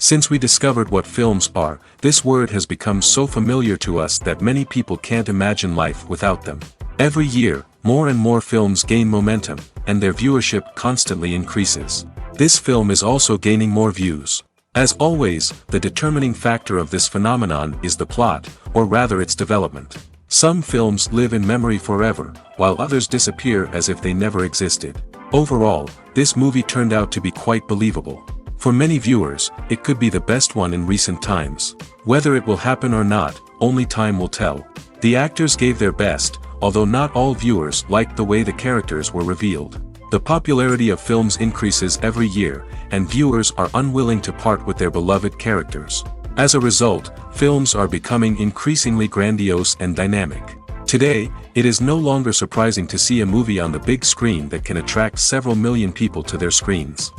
Since we discovered what films are, this word has become so familiar to us that many people can't imagine life without them. Every year, more and more films gain momentum, and their viewership constantly increases. This film is also gaining more views. As always, the determining factor of this phenomenon is the plot, or rather its development. Some films live in memory forever, while others disappear as if they never existed. Overall, this movie turned out to be quite believable. For many viewers, it could be the best one in recent times. Whether it will happen or not, only time will tell. The actors gave their best, although not all viewers liked the way the characters were revealed. The popularity of films increases every year, and viewers are unwilling to part with their beloved characters. As a result, films are becoming increasingly grandiose and dynamic. Today, it is no longer surprising to see a movie on the big screen that can attract several million people to their screens.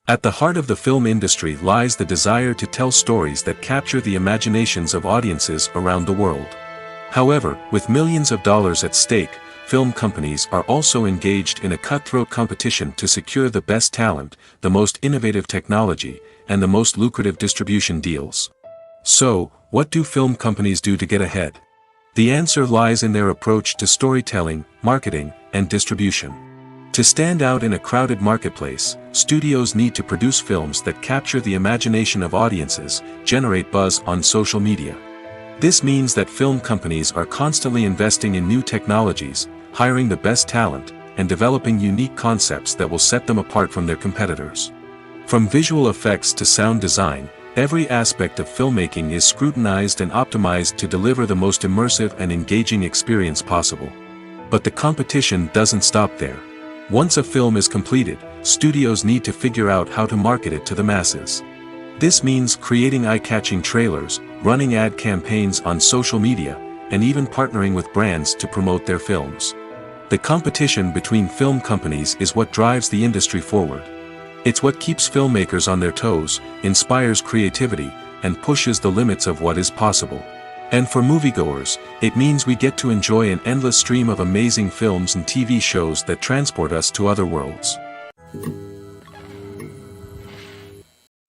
At the heart of the film industry lies the desire to tell stories that capture the imaginations of audiences around the world. However, with millions of dollars at stake, film companies are also engaged in a cutthroat competition to secure the best talent, the most innovative technology, and the most lucrative distribution deals. So, what do film companies do to get ahead? The answer lies in their approach to storytelling, marketing, and distribution. To stand out in a crowded marketplace, studios need to produce films that capture the imagination of audiences, generate buzz on social media. This means that film companies are constantly investing in new technologies, hiring the best talent, and developing unique concepts that will set them apart from their competitors. From visual effects to sound design, every aspect of filmmaking is scrutinized and optimized to deliver the most immersive and engaging experience possible. But the competition doesn't stop there. Once a film is completed, studios need to figure out how to market it to the masses. This means creating eye-catching trailers, running ad campaigns on social media, and even partnering with brands to promote their films. The competition between film companies is what drives the industry forward. It's what keeps filmmakers on their toes, inspires creativity, and pushes the limits of what is possible. And for moviegoers, it means we get to enjoy an endless stream of amazing films and TV shows that transport us to other worlds.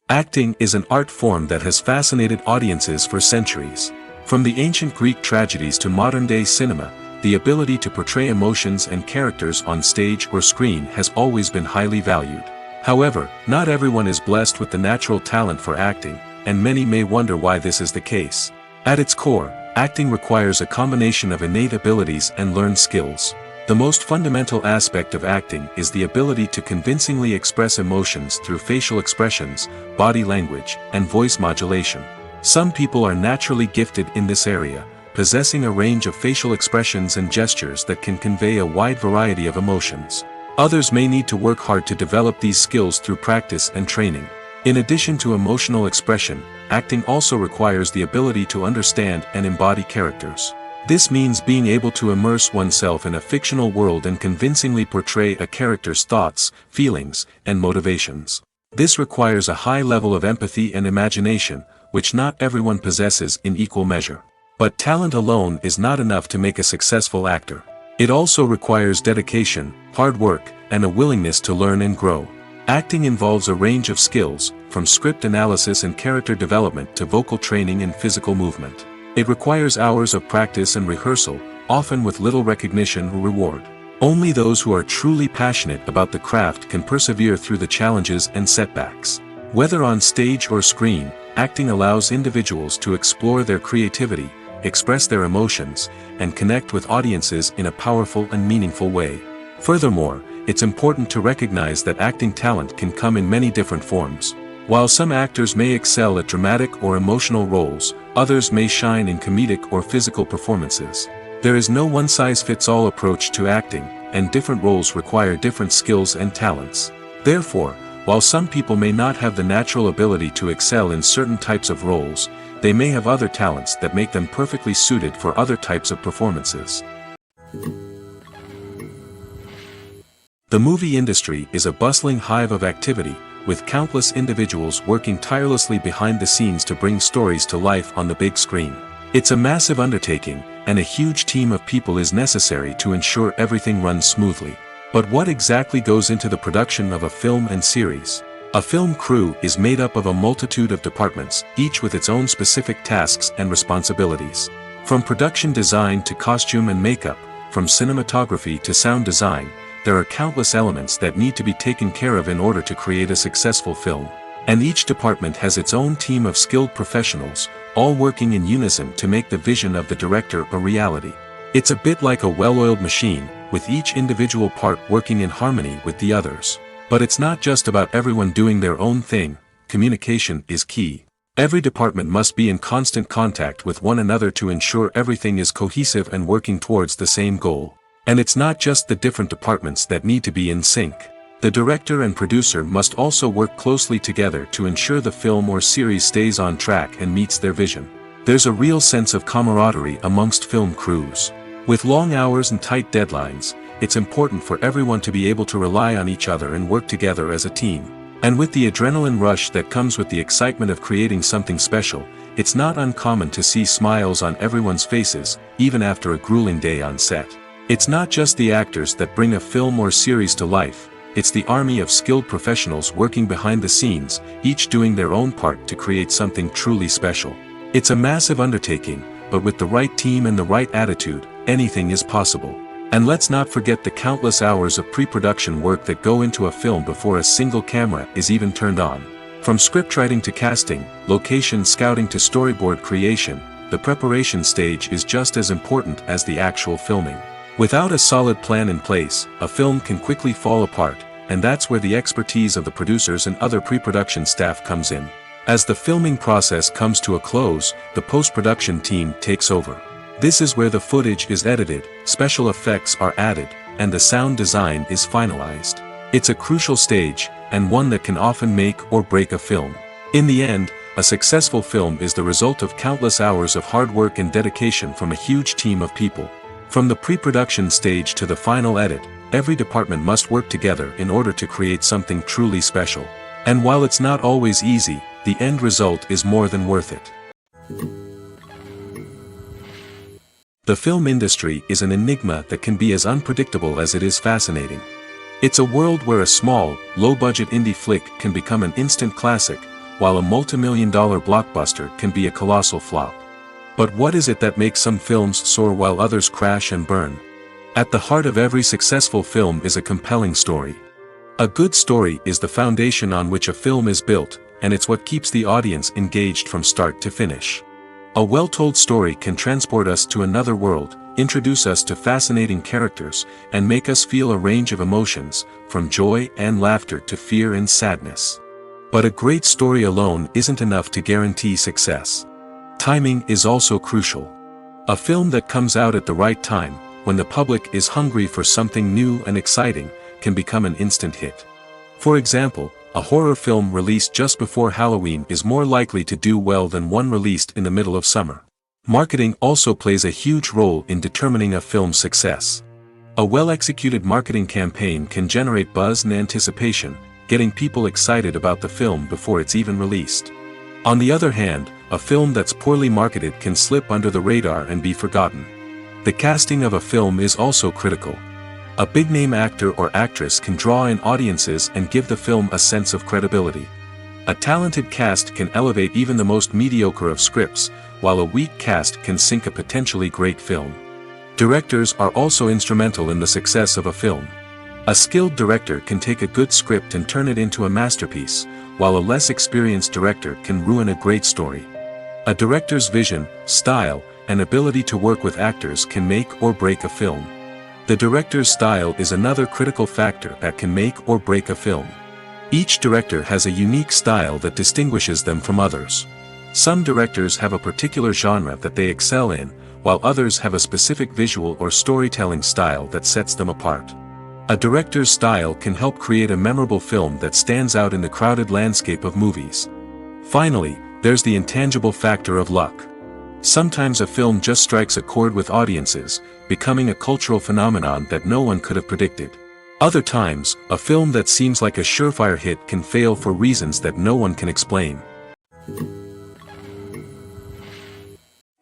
Acting is an art form that has fascinated audiences for centuries. From the ancient Greek tragedies to modern-day cinema, the ability to portray emotions and characters on stage or screen has always been highly valued. However, not everyone is blessed with the natural talent for acting, and many may wonder why this is the case. At its core, acting requires a combination of innate abilities and learned skills. The most fundamental aspect of acting is the ability to convincingly express emotions through facial expressions, body language, and voice modulation. Some people are naturally gifted in this area, possessing a range of facial expressions and gestures that can convey a wide variety of emotions. Others may need to work hard to develop these skills through practice and training. In addition to emotional expression, acting also requires the ability to understand and embody characters. This means being able to immerse oneself in a fictional world and convincingly portray a character's thoughts, feelings, and motivations. This requires a high level of empathy and imagination, which not everyone possesses in equal measure. But talent alone is not enough to make a successful actor. It also requires dedication, hard work, and a willingness to learn and grow. Acting involves a range of skills, from script analysis and character development to vocal training and physical movement. It requires hours of practice and rehearsal, often with little recognition or reward. Only those who are truly passionate about the craft can persevere through the challenges and setbacks. Whether on stage or screen, acting allows individuals to explore their creativity, express their emotions, and connect with audiences in a powerful and meaningful way. Furthermore, it's important to recognize that acting talent can come in many different forms. While some actors may excel at dramatic or emotional roles, others may shine in comedic or physical performances. There is no one-size-fits-all approach to acting, and different roles require different skills and talents. Therefore, while some people may not have the natural ability to excel in certain types of roles, they may have other talents that make them perfectly suited for other types of performances. The movie industry is a bustling hive of activity, with countless individuals working tirelessly behind the scenes to bring stories to life on the big screen. It's a massive undertaking, and a huge team of people is necessary to ensure everything runs smoothly. But what exactly goes into the production of a film and series? A film crew is made up of a multitude of departments, each with its own specific tasks and responsibilities. From production design to costume and makeup, from cinematography to sound design, there are countless elements that need to be taken care of in order to create a successful film. And each department has its own team of skilled professionals, all working in unison to make the vision of the director a reality. It's a bit like a well-oiled machine, with each individual part working in harmony with the others. But it's not just about everyone doing their own thing. Communication is key. Every department must be in constant contact with one another to ensure everything is cohesive and working towards the same goal. And it's not just the different departments that need to be in sync. The director and producer must also work closely together to ensure the film or series stays on track and meets their vision. There's a real sense of camaraderie amongst film crews. With long hours and tight deadlines, it's important for everyone to be able to rely on each other and work together as a team. And with the adrenaline rush that comes with the excitement of creating something special, it's not uncommon to see smiles on everyone's faces, even after a grueling day on set. It's not just the actors that bring a film or series to life, it's the army of skilled professionals working behind the scenes, each doing their own part to create something truly special. It's a massive undertaking, but with the right team and the right attitude, anything is possible. And let's not forget the countless hours of pre-production work that go into a film before a single camera is even turned on. From scriptwriting to casting, location scouting to storyboard creation, the preparation stage is just as important as the actual filming. Without a solid plan in place, a film can quickly fall apart, and that's where the expertise of the producers and other pre-production staff comes in. As the filming process comes to a close, the post-production team takes over. This is where the footage is edited, special effects are added, and the sound design is finalized. It's a crucial stage, and one that can often make or break a film. In the end, a successful film is the result of countless hours of hard work and dedication from a huge team of people. From the pre-production stage to the final edit, every department must work together in order to create something truly special. And while it's not always easy, the end result is more than worth it. The film industry is an enigma that can be as unpredictable as it is fascinating. It's a world where a small, low-budget indie flick can become an instant classic, while a multi-million-dollar blockbuster can be a colossal flop. But what is it that makes some films soar while others crash and burn? At the heart of every successful film is a compelling story. A good story is the foundation on which a film is built, and it's what keeps the audience engaged from start to finish. A well-told story can transport us to another world, introduce us to fascinating characters, and make us feel a range of emotions, from joy and laughter to fear and sadness. But a great story alone isn't enough to guarantee success. Timing is also crucial. A film that comes out at the right time, when the public is hungry for something new and exciting, can become an instant hit. For example, a horror film released just before Halloween is more likely to do well than one released in the middle of summer. Marketing also plays a huge role in determining a film's success. A well-executed marketing campaign can generate buzz and anticipation, getting people excited about the film before it's even released. On the other hand, a film that's poorly marketed can slip under the radar and be forgotten. The casting of a film is also critical. A big-name actor or actress can draw in audiences and give the film a sense of credibility. A talented cast can elevate even the most mediocre of scripts, while a weak cast can sink a potentially great film. Directors are also instrumental in the success of a film. A skilled director can take a good script and turn it into a masterpiece, while a less experienced director can ruin a great story. A director's vision, style, and ability to work with actors can make or break a film. The director's style is another critical factor that can make or break a film. Each director has a unique style that distinguishes them from others. Some directors have a particular genre that they excel in, while others have a specific visual or storytelling style that sets them apart. A director's style can help create a memorable film that stands out in the crowded landscape of movies. Finally, there's the intangible factor of luck. Sometimes a film just strikes a chord with audiences, becoming a cultural phenomenon that no one could have predicted. Other times, a film that seems like a surefire hit can fail for reasons that no one can explain.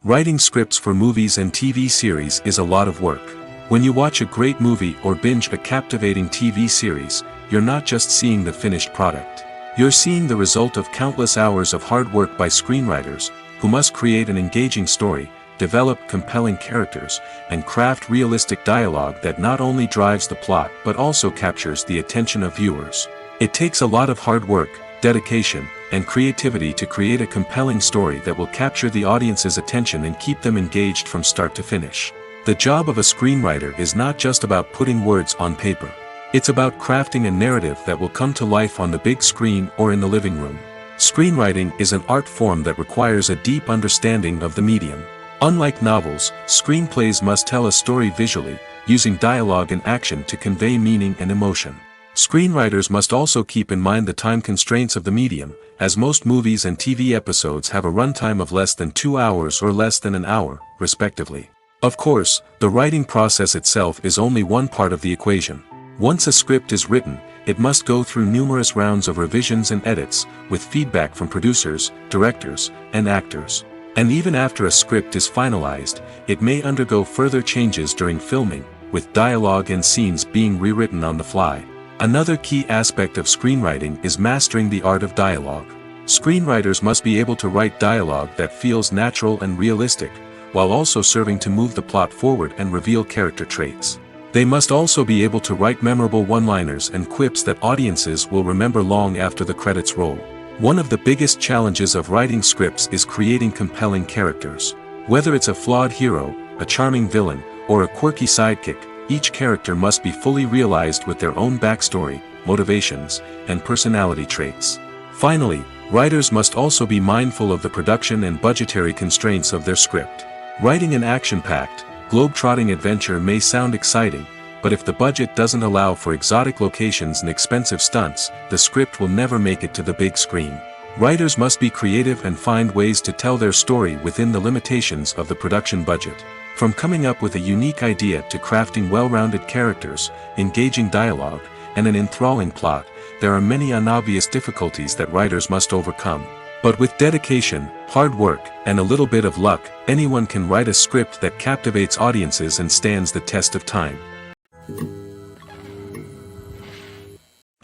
Writing scripts for movies and TV series is a lot of work. When you watch a great movie or binge a captivating TV series, you're not just seeing the finished product. You're seeing the result of countless hours of hard work by screenwriters, who must create an engaging story, develop compelling characters, and craft realistic dialogue that not only drives the plot but also captures the attention of viewers. It takes a lot of hard work, dedication, and creativity to create a compelling story that will capture the audience's attention and keep them engaged from start to finish. The job of a screenwriter is not just about putting words on paper. It's about crafting a narrative that will come to life on the big screen or in the living room. Screenwriting is an art form that requires a deep understanding of the medium. Unlike novels, screenplays must tell a story visually, using dialogue and action to convey meaning and emotion. Screenwriters must also keep in mind the time constraints of the medium, as most movies and TV episodes have a runtime of less than 2 hours or less than an hour, respectively. Of course, the writing process itself is only one part of the equation. Once a script is written, it must go through numerous rounds of revisions and edits, with feedback from producers, directors, and actors. And even after a script is finalized, it may undergo further changes during filming, with dialogue and scenes being rewritten on the fly. Another key aspect of screenwriting is mastering the art of dialogue. Screenwriters must be able to write dialogue that feels natural and realistic, while also serving to move the plot forward and reveal character traits. They must also be able to write memorable one-liners and quips that audiences will remember long after the credits roll. One of the biggest challenges of writing scripts is creating compelling characters. Whether it's a flawed hero, a charming villain, or a quirky sidekick, each character must be fully realized with their own backstory, motivations, and personality traits. Finally, writers must also be mindful of the production and budgetary constraints of their script. Writing an action-packed, globe-trotting adventure may sound exciting, but if the budget doesn't allow for exotic locations and expensive stunts, the script will never make it to the big screen. Writers must be creative and find ways to tell their story within the limitations of the production budget. From coming up with a unique idea to crafting well-rounded characters, engaging dialogue, and an enthralling plot, there are many unobvious difficulties that writers must overcome. But with dedication, hard work, and a little bit of luck, anyone can write a script that captivates audiences and stands the test of time.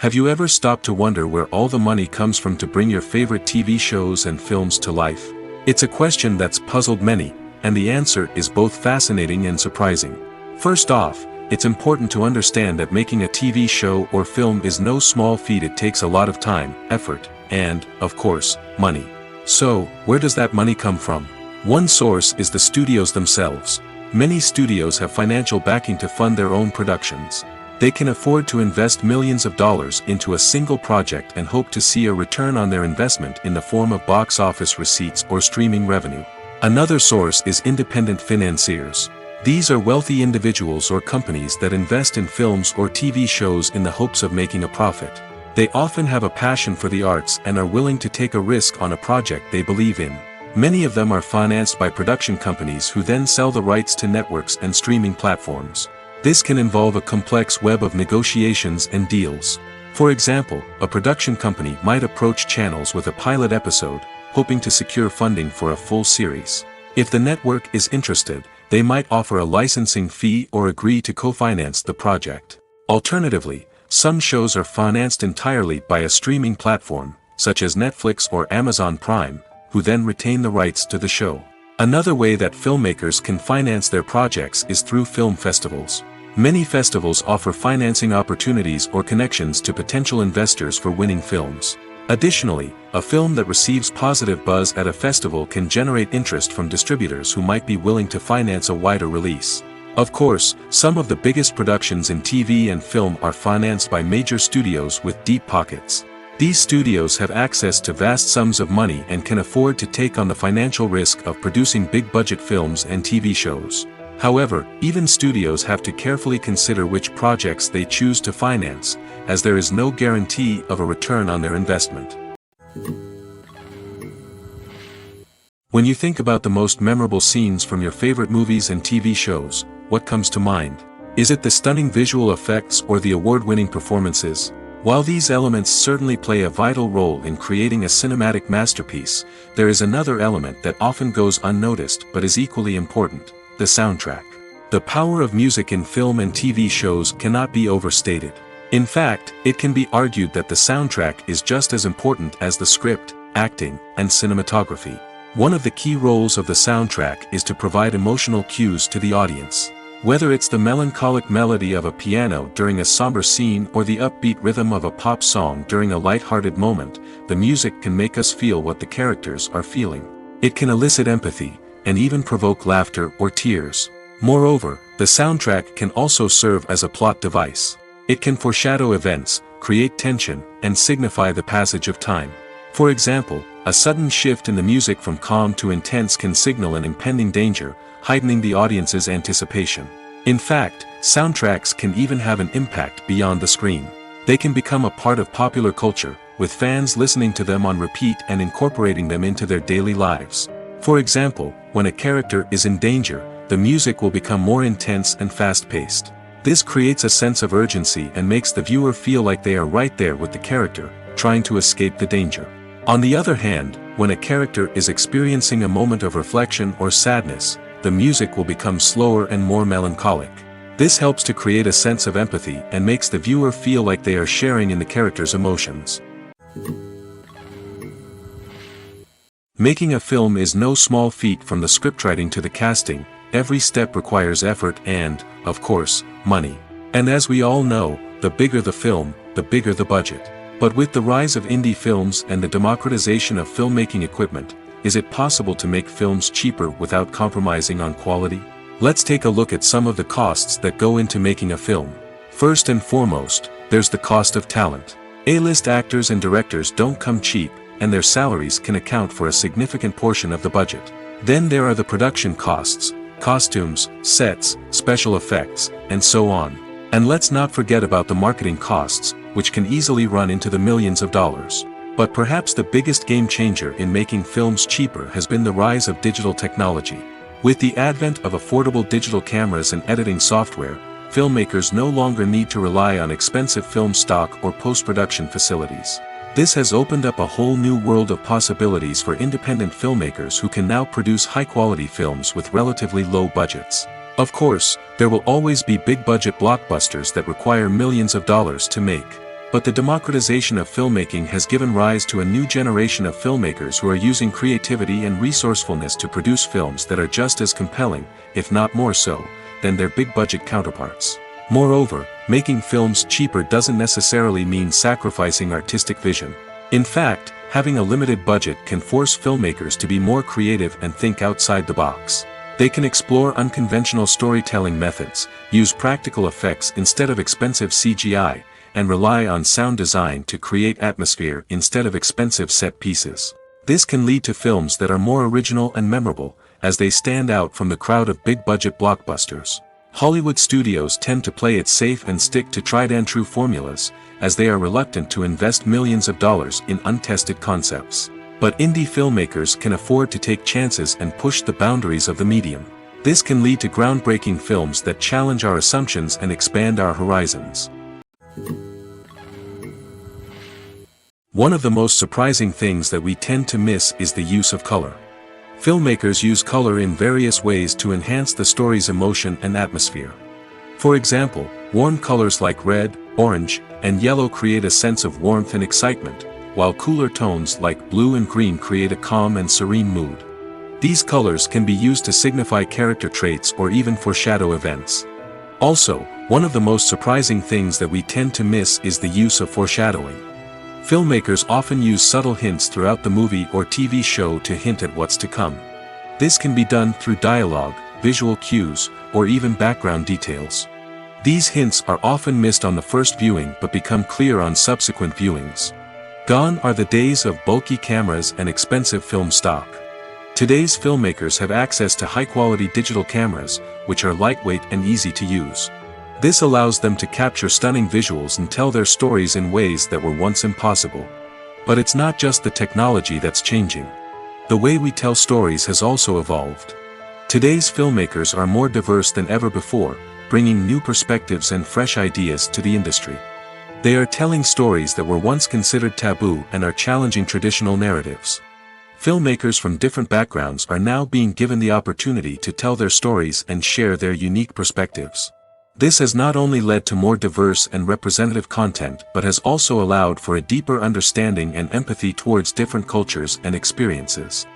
Have you ever stopped to wonder where all the money comes from to bring your favorite TV shows and films to life? It's a question that's puzzled many, and the answer is both fascinating and surprising. First off, it's important to understand that making a TV show or film is no small feat. It takes a lot of time, effort, and, of course, money. So, where does that money come from? One source is the studios themselves. Many studios have financial backing to fund their own productions. They can afford to invest millions of dollars into a single project and hope to see a return on their investment in the form of box office receipts or streaming revenue. Another source is independent financiers. These are wealthy individuals or companies that invest in films or TV shows in the hopes of making a profit. They often have a passion for the arts and are willing to take a risk on a project they believe in. Many of them are financed by production companies who then sell the rights to networks and streaming platforms. This can involve a complex web of negotiations and deals. For example, a production company might approach channels with a pilot episode, hoping to secure funding for a full series. If the network is interested, they might offer a licensing fee or agree to co-finance the project. Alternatively, some shows are financed entirely by a streaming platform, such as Netflix or Amazon Prime, who then retain the rights to the show. Another way that filmmakers can finance their projects is through film festivals. Many festivals offer financing opportunities or connections to potential investors for winning films. Additionally, a film that receives positive buzz at a festival can generate interest from distributors who might be willing to finance a wider release. Of course, some of the biggest productions in TV and film are financed by major studios with deep pockets. These studios have access to vast sums of money and can afford to take on the financial risk of producing big-budget films and TV shows. However, even studios have to carefully consider which projects they choose to finance, as there is no guarantee of a return on their investment. When you think about the most memorable scenes from your favorite movies and TV shows, what comes to mind? Is it the stunning visual effects or the award-winning performances? While these elements certainly play a vital role in creating a cinematic masterpiece, there is another element that often goes unnoticed but is equally important: the soundtrack. The power of music in film and TV shows cannot be overstated. In fact, it can be argued that the soundtrack is just as important as the script, acting, and cinematography. One of the key roles of the soundtrack is to provide emotional cues to the audience. Whether it's the melancholic melody of a piano during a somber scene or the upbeat rhythm of a pop song during a light-hearted moment, the music can make us feel what the characters are feeling. It can elicit empathy, and even provoke laughter or tears. Moreover, the soundtrack can also serve as a plot device. It can foreshadow events, create tension, and signify the passage of time. For example, a sudden shift in the music from calm to intense can signal an impending danger, heightening the audience's anticipation. In fact, soundtracks can even have an impact beyond the screen. They can become a part of popular culture, with fans listening to them on repeat and incorporating them into their daily lives. For example, when a character is in danger, the music will become more intense and fast-paced. This creates a sense of urgency and makes the viewer feel like they are right there with the character, trying to escape the danger. On the other hand, when a character is experiencing a moment of reflection or sadness, the music will become slower and more melancholic. This helps to create a sense of empathy and makes the viewer feel like they are sharing in the character's emotions. Making a film is no small feat. From the scriptwriting to the casting. Every step requires effort and, of course, money. And as we all know, the bigger the film, the bigger the budget. But with the rise of indie films and the democratization of filmmaking equipment, is it possible to make films cheaper without compromising on quality? Let's take a look at some of the costs that go into making a film. First and foremost, there's the cost of talent. A-list actors and directors don't come cheap, and their salaries can account for a significant portion of the budget. Then there are the production costs. Costumes, sets, special effects, and so on. And let's not forget about the marketing costs, which can easily run into the millions of dollars. But perhaps the biggest game changer in making films cheaper has been the rise of digital technology. With the advent of affordable digital cameras and editing software, filmmakers no longer need to rely on expensive film stock or post-production facilities. This has opened up a whole new world of possibilities for independent filmmakers who can now produce high-quality films with relatively low budgets. Of course, there will always be big-budget blockbusters that require millions of dollars to make. But the democratization of filmmaking has given rise to a new generation of filmmakers who are using creativity and resourcefulness to produce films that are just as compelling, if not more so, than their big-budget counterparts. Moreover, making films cheaper doesn't necessarily mean sacrificing artistic vision. In fact, having a limited budget can force filmmakers to be more creative and think outside the box. They can explore unconventional storytelling methods, use practical effects instead of expensive CGI, and rely on sound design to create atmosphere instead of expensive set pieces. This can lead to films that are more original and memorable, as they stand out from the crowd of big-budget blockbusters. Hollywood studios tend to play it safe and stick to tried-and-true formulas, as they are reluctant to invest millions of dollars in untested concepts. But indie filmmakers can afford to take chances and push the boundaries of the medium. This can lead to groundbreaking films that challenge our assumptions and expand our horizons. One of the most surprising things that we tend to miss is the use of color. Filmmakers use color in various ways to enhance the story's emotion and atmosphere. For example, warm colors like red, orange, and yellow create a sense of warmth and excitement, while cooler tones like blue and green create a calm and serene mood. These colors can be used to signify character traits or even foreshadow events. Also, one of the most surprising things that we tend to miss is the use of foreshadowing. Filmmakers often use subtle hints throughout the movie or TV show to hint at what's to come. This can be done through dialogue, visual cues, or even background details. These hints are often missed on the first viewing but become clear on subsequent viewings. Gone are the days of bulky cameras and expensive film stock. Today's filmmakers have access to high-quality digital cameras, which are lightweight and easy to use. This allows them to capture stunning visuals and tell their stories in ways that were once impossible. But it's not just the technology that's changing. The way we tell stories has also evolved. Today's filmmakers are more diverse than ever before, bringing new perspectives and fresh ideas to the industry. They are telling stories that were once considered taboo and are challenging traditional narratives. Filmmakers from different backgrounds are now being given the opportunity to tell their stories and share their unique perspectives. This has not only led to more diverse and representative content but has also allowed for a deeper understanding and empathy towards different cultures and experiences.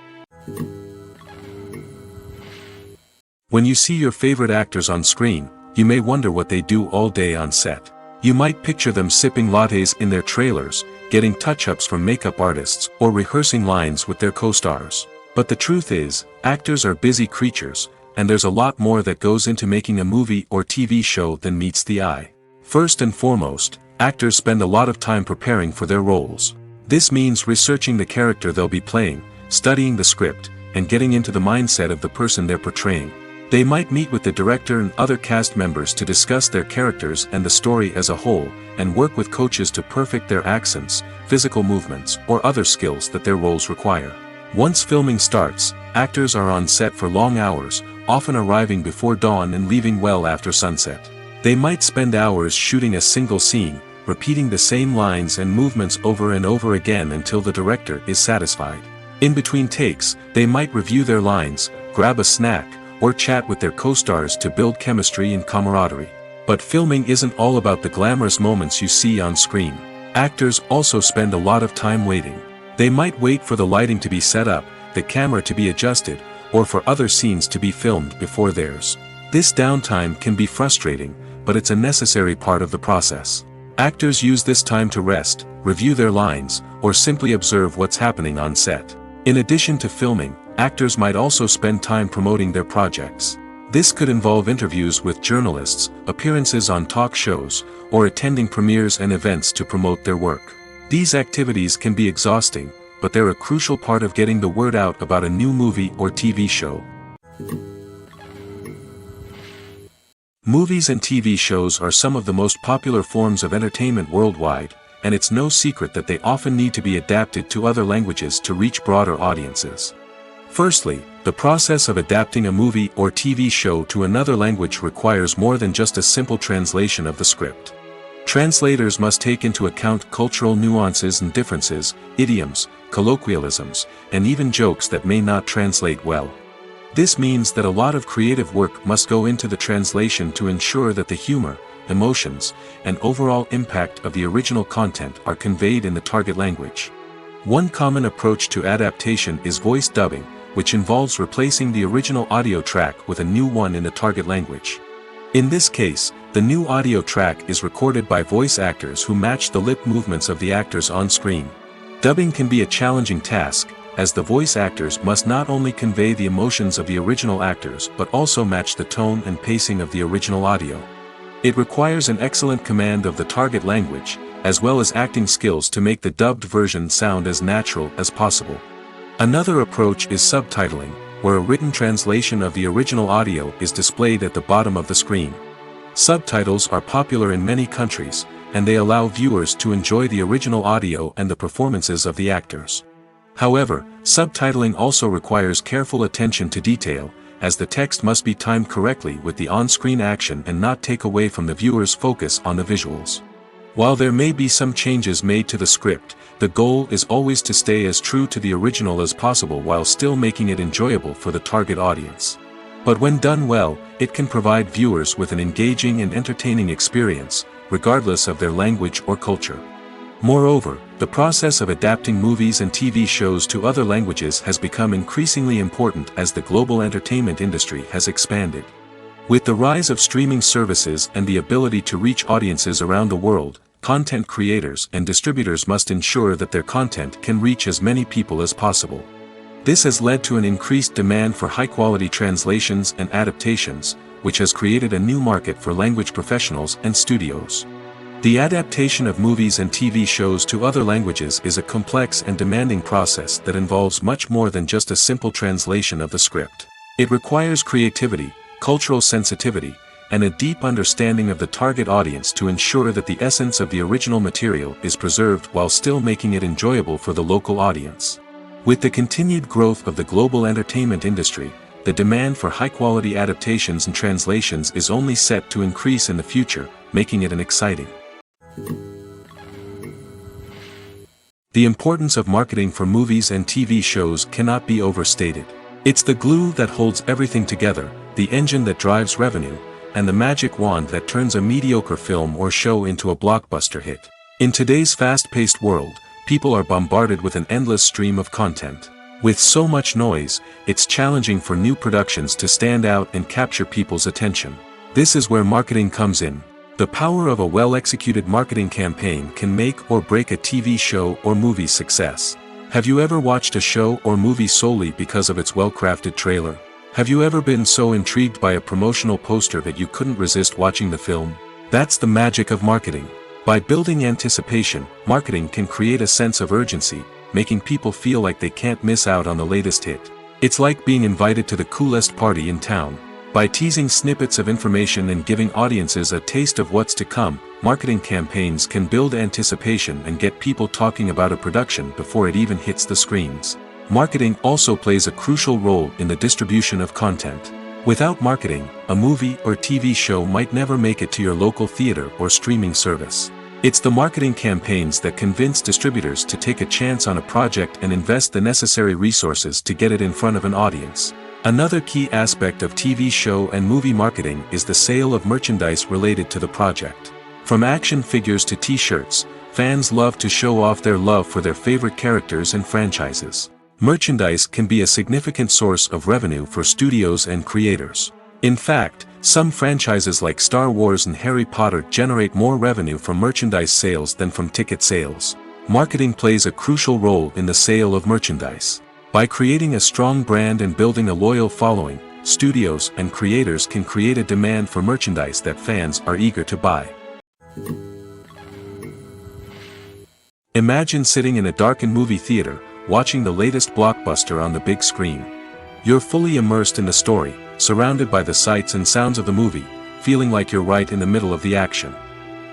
When you see your favorite actors on screen, you may wonder what they do all day on set. You might picture them sipping lattes in their trailers, getting touch-ups from makeup artists, or rehearsing lines with their co-stars. But the truth is, actors are busy creatures, and there's a lot more that goes into making a movie or TV show than meets the eye. First and foremost, actors spend a lot of time preparing for their roles. This means researching the character they'll be playing, studying the script, and getting into the mindset of the person they're portraying. They might meet with the director and other cast members to discuss their characters and the story as a whole, and work with coaches to perfect their accents, physical movements, or other skills that their roles require. Once filming starts, actors are on set for long hours, often arriving before dawn and leaving well after sunset. They might spend hours shooting a single scene, repeating the same lines and movements over and over again until the director is satisfied. In between takes, they might review their lines, grab a snack, or chat with their co-stars to build chemistry and camaraderie. But filming isn't all about the glamorous moments you see on screen. Actors also spend a lot of time waiting. They might wait for the lighting to be set up, the camera to be adjusted, or for other scenes to be filmed before theirs. This downtime can be frustrating, but it's a necessary part of the process. Actors use this time to rest, review their lines, or simply observe what's happening on set. In addition to filming, actors might also spend time promoting their projects. This could involve interviews with journalists, appearances on talk shows, or attending premieres and events to promote their work. These activities can be exhausting, but they're a crucial part of getting the word out about a new movie or TV show. Movies and TV shows are some of the most popular forms of entertainment worldwide, and it's no secret that they often need to be adapted to other languages to reach broader audiences. Firstly, the process of adapting a movie or TV show to another language requires more than just a simple translation of the script. Translators must take into account cultural nuances and differences, idioms, colloquialisms, and even jokes that may not translate well. This means that a lot of creative work must go into the translation to ensure that the humor, emotions, and overall impact of the original content are conveyed in the target language. One common approach to adaptation is voice dubbing, which involves replacing the original audio track with a new one in the target language. In this case, the new audio track is recorded by voice actors who match the lip movements of the actors on screen. Dubbing can be a challenging task, as the voice actors must not only convey the emotions of the original actors but also match the tone and pacing of the original audio. It requires an excellent command of the target language, as well as acting skills to make the dubbed version sound as natural as possible. Another approach is subtitling, where a written translation of the original audio is displayed at the bottom of the screen. Subtitles are popular in many countries, and they allow viewers to enjoy the original audio and the performances of the actors. However, subtitling also requires careful attention to detail, as the text must be timed correctly with the on-screen action and not take away from the viewer's focus on the visuals. While there may be some changes made to the script, the goal is always to stay as true to the original as possible while still making it enjoyable for the target audience. But when done well, it can provide viewers with an engaging and entertaining experience, regardless of their language or culture. Moreover, the process of adapting movies and TV shows to other languages has become increasingly important as the global entertainment industry has expanded. With the rise of streaming services and the ability to reach audiences around the world, content creators and distributors must ensure that their content can reach as many people as possible. This has led to an increased demand for high-quality translations and adaptations, which has created a new market for language professionals and studios. The adaptation of movies and TV shows to other languages is a complex and demanding process that involves much more than just a simple translation of the script. It requires creativity, cultural sensitivity, and a deep understanding of the target audience to ensure that the essence of the original material is preserved while still making it enjoyable for the local audience. With the continued growth of the global entertainment industry, the demand for high-quality adaptations and translations is only set to increase in the future, making it an exciting The importance of marketing for movies and TV shows cannot be overstated. It's the glue that holds everything together, the engine that drives revenue, and the magic wand that turns a mediocre film or show into a blockbuster hit. In today's fast-paced world, people are bombarded with an endless stream of content. With so much noise, it's challenging for new productions to stand out and capture people's attention. This is where marketing comes in. The power of a well-executed marketing campaign can make or break a TV show or movie's success. Have you ever watched a show or movie solely because of its well-crafted trailer? Have you ever been so intrigued by a promotional poster that you couldn't resist watching the film? That's the magic of marketing. By building anticipation, marketing can create a sense of urgency, making people feel like they can't miss out on the latest hit. It's like being invited to the coolest party in town. By teasing snippets of information and giving audiences a taste of what's to come, marketing campaigns can build anticipation and get people talking about a production before it even hits the screens. Marketing also plays a crucial role in the distribution of content. Without marketing, a movie or TV show might never make it to your local theater or streaming service. It's the marketing campaigns that convince distributors to take a chance on a project and invest the necessary resources to get it in front of an audience. Another key aspect of TV show and movie marketing is the sale of merchandise related to the project. From action figures to t-shirts, fans love to show off their love for their favorite characters and franchises. Merchandise can be a significant source of revenue for studios and creators. In fact, some franchises like Star Wars and Harry Potter generate more revenue from merchandise sales than from ticket sales. Marketing plays a crucial role in the sale of merchandise. By creating a strong brand and building a loyal following, studios and creators can create a demand for merchandise that fans are eager to buy. Imagine sitting in a darkened movie theater, watching the latest blockbuster on the big screen. You're fully immersed in the story, surrounded by the sights and sounds of the movie, feeling like you're right in the middle of the action.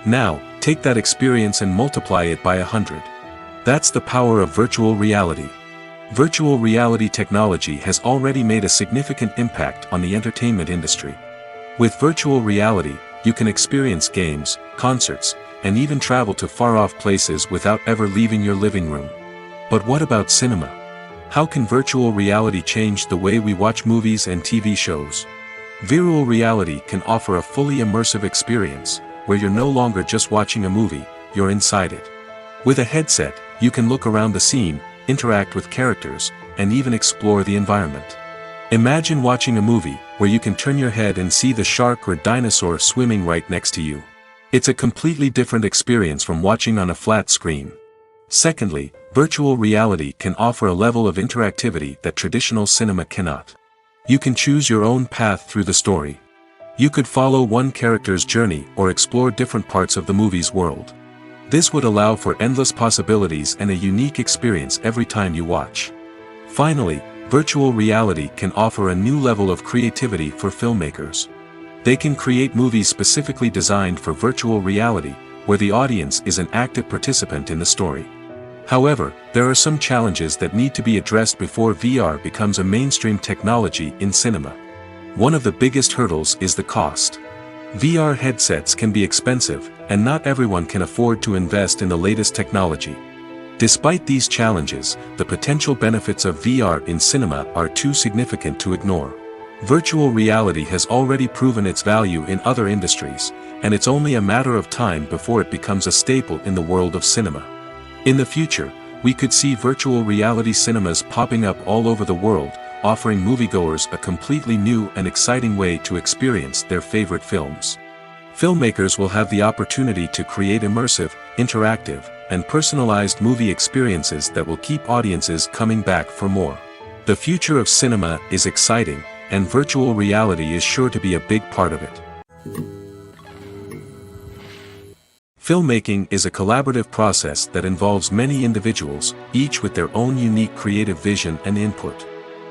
Now, take that experience and multiply it by 100. That's the power of virtual reality. Virtual reality technology has already made a significant impact on the entertainment industry. With virtual reality, you can experience games, concerts, and even travel to far-off places without ever leaving your living room. But what about cinema? How can virtual reality change the way we watch movies and TV shows? Virtual reality can offer a fully immersive experience, where you're no longer just watching a movie, you're inside it. With a headset, you can look around the scene, interact with characters, and even explore the environment. Imagine watching a movie where you can turn your head and see the shark or dinosaur swimming right next to you. It's a completely different experience from watching on a flat screen. Secondly, virtual reality can offer a level of interactivity that traditional cinema cannot. You can choose your own path through the story. You could follow one character's journey or explore different parts of the movie's world. This would allow for endless possibilities and a unique experience every time you watch. Finally, virtual reality can offer a new level of creativity for filmmakers. They can create movies specifically designed for virtual reality, where the audience is an active participant in the story. However, there are some challenges that need to be addressed before VR becomes a mainstream technology in cinema. One of the biggest hurdles is the cost. VR headsets can be expensive, and not everyone can afford to invest in the latest technology. Despite these challenges, the potential benefits of VR in cinema are too significant to ignore. Virtual reality has already proven its value in other industries, and it's only a matter of time before it becomes a staple in the world of cinema. In the future, we could see virtual reality cinemas popping up all over the world, offering moviegoers a completely new and exciting way to experience their favorite films. Filmmakers will have the opportunity to create immersive, interactive, and personalized movie experiences that will keep audiences coming back for more. The future of cinema is exciting, and virtual reality is sure to be a big part of it. Filmmaking is a collaborative process that involves many individuals, each with their own unique creative vision and input.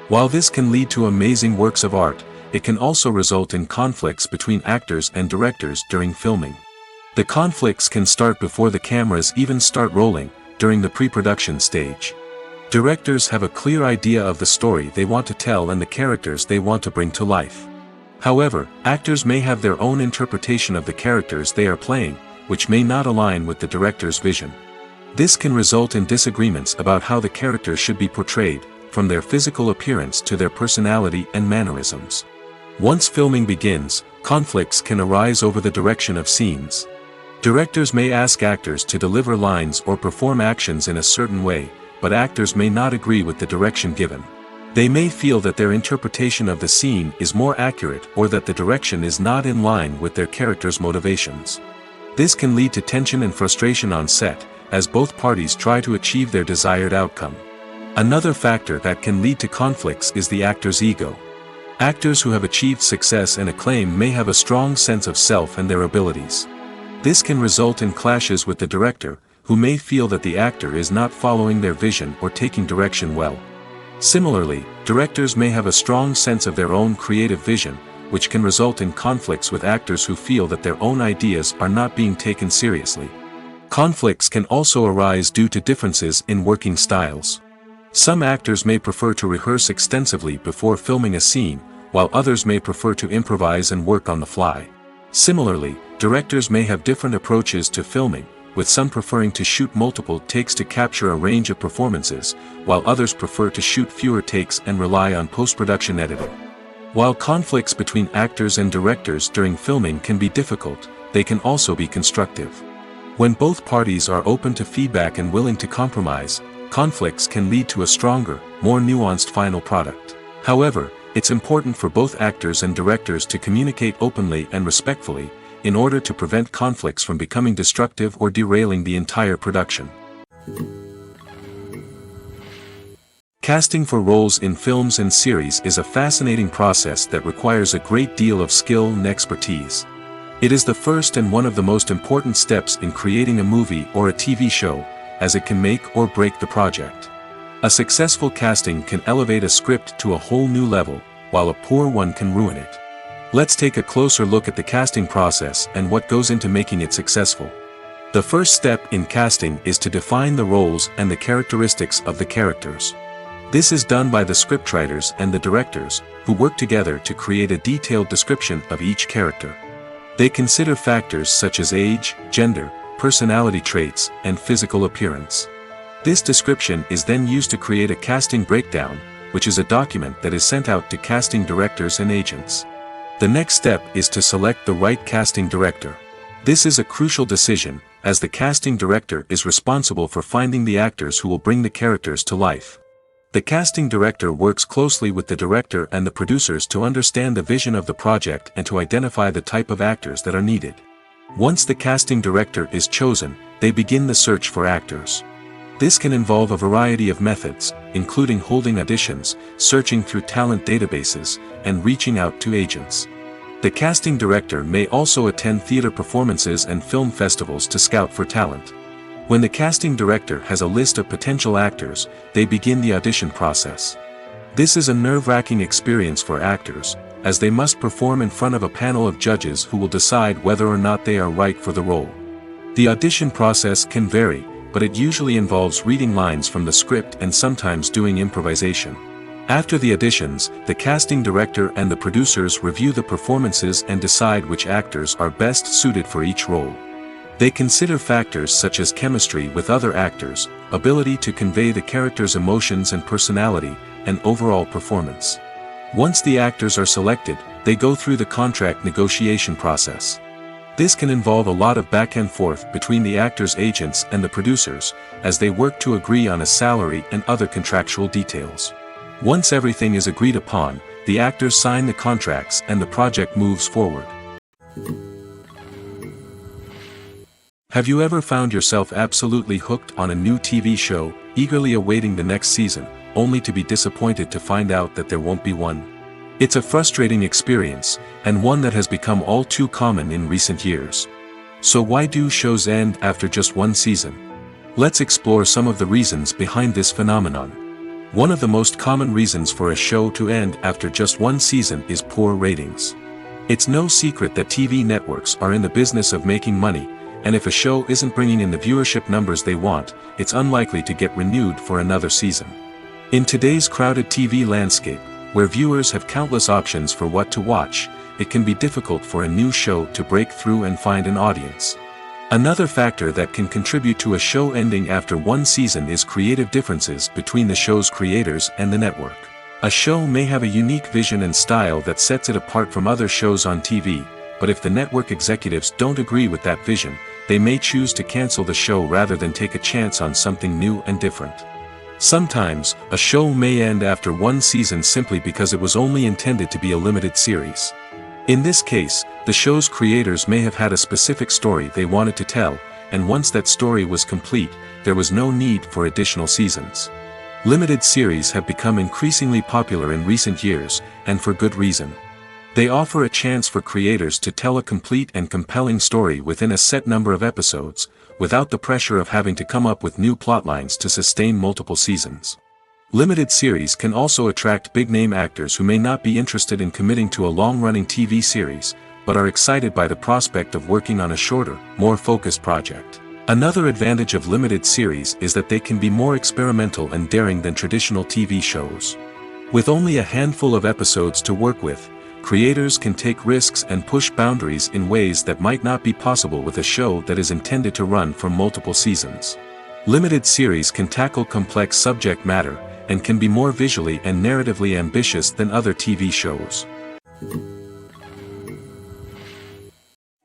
While this can lead to amazing works of art, it can also result in conflicts between actors and directors during filming. The conflicts can start before the cameras even start rolling, during the pre-production stage. Directors have a clear idea of the story they want to tell and the characters they want to bring to life. However, actors may have their own interpretation of the characters they are playing, which may not align with the director's vision. This can result in disagreements about how the characters should be portrayed, from their physical appearance to their personality and mannerisms. Once filming begins, conflicts can arise over the direction of scenes. Directors may ask actors to deliver lines or perform actions in a certain way, but actors may not agree with the direction given. They may feel that their interpretation of the scene is more accurate or that the direction is not in line with their character's motivations. This can lead to tension and frustration on set, as both parties try to achieve their desired outcome. Another factor that can lead to conflicts is the actor's ego. Actors who have achieved success and acclaim may have a strong sense of self and their abilities. This can result in clashes with the director, who may feel that the actor is not following their vision or taking direction well. Similarly, directors may have a strong sense of their own creative vision, which can result in conflicts with actors who feel that their own ideas are not being taken seriously. Conflicts can also arise due to differences in working styles. Some actors may prefer to rehearse extensively before filming a scene, while others may prefer to improvise and work on the fly. Similarly, directors may have different approaches to filming, with some preferring to shoot multiple takes to capture a range of performances, while others prefer to shoot fewer takes and rely on post-production editing. While conflicts between actors and directors during filming can be difficult, they can also be constructive. When both parties are open to feedback and willing to compromise, conflicts can lead to a stronger, more nuanced final product. However, it's important for both actors and directors to communicate openly and respectfully, in order to prevent conflicts from becoming destructive or derailing the entire production. Casting for roles in films and series is a fascinating process that requires a great deal of skill and expertise. It is the first and one of the most important steps in creating a movie or a TV show, as it can make or break the project. A successful casting can elevate a script to a whole new level, while a poor one can ruin it. Let's take a closer look at the casting process and what goes into making it successful. The first step in casting is to define the roles and the characteristics of the characters. This is done by the scriptwriters and the directors, who work together to create a detailed description of each character. They consider factors such as age, gender, personality traits, and physical appearance. This description is then used to create a casting breakdown, which is a document that is sent out to casting directors and agents. The next step is to select the right casting director. This is a crucial decision, as the casting director is responsible for finding the actors who will bring the characters to life. The casting director works closely with the director and the producers to understand the vision of the project and to identify the type of actors that are needed. Once the casting director is chosen, they begin the search for actors. This can involve a variety of methods, including holding auditions, searching through talent databases, and reaching out to agents. The casting director may also attend theater performances and film festivals to scout for talent. When the casting director has a list of potential actors, they begin the audition process. This is a nerve-wracking experience for actors, as they must perform in front of a panel of judges who will decide whether or not they are right for the role. The audition process can vary, but it usually involves reading lines from the script and sometimes doing improvisation. After the auditions, the casting director and the producers review the performances and decide which actors are best suited for each role. They consider factors such as chemistry with other actors, ability to convey the character's emotions and personality, and overall performance. Once the actors are selected, they go through the contract negotiation process. This can involve a lot of back and forth between the actors' agents and the producers, as they work to agree on a salary and other contractual details. Once everything is agreed upon, the actors sign the contracts and the project moves forward. Have you ever found yourself absolutely hooked on a new TV show, eagerly awaiting the next season, only to be disappointed to find out that there won't be one? It's a frustrating experience, and one that has become all too common in recent years. So why do shows end after just one season? Let's explore some of the reasons behind this phenomenon. One of the most common reasons for a show to end after just one season is poor ratings. It's no secret that TV networks are in the business of making money, and if a show isn't bringing in the viewership numbers they want, it's unlikely to get renewed for another season. In today's crowded TV landscape, where viewers have countless options for what to watch, it can be difficult for a new show to break through and find an audience. Another factor that can contribute to a show ending after one season is creative differences between the show's creators and the network. A show may have a unique vision and style that sets it apart from other shows on TV, but if the network executives don't agree with that vision, they may choose to cancel the show rather than take a chance on something new and different. Sometimes, a show may end after one season simply because it was only intended to be a limited series. In this case, the show's creators may have had a specific story they wanted to tell, and once that story was complete, there was no need for additional seasons. Limited series have become increasingly popular in recent years, and for good reason. They offer a chance for creators to tell a complete and compelling story within a set number of episodes, without the pressure of having to come up with new plotlines to sustain multiple seasons. Limited series can also attract big-name actors who may not be interested in committing to a long-running TV series, but are excited by the prospect of working on a shorter, more focused project. Another advantage of limited series is that they can be more experimental and daring than traditional TV shows. With only a handful of episodes to work with, creators can take risks and push boundaries in ways that might not be possible with a show that is intended to run for multiple seasons. Limited series can tackle complex subject matter, and can be more visually and narratively ambitious than other TV shows.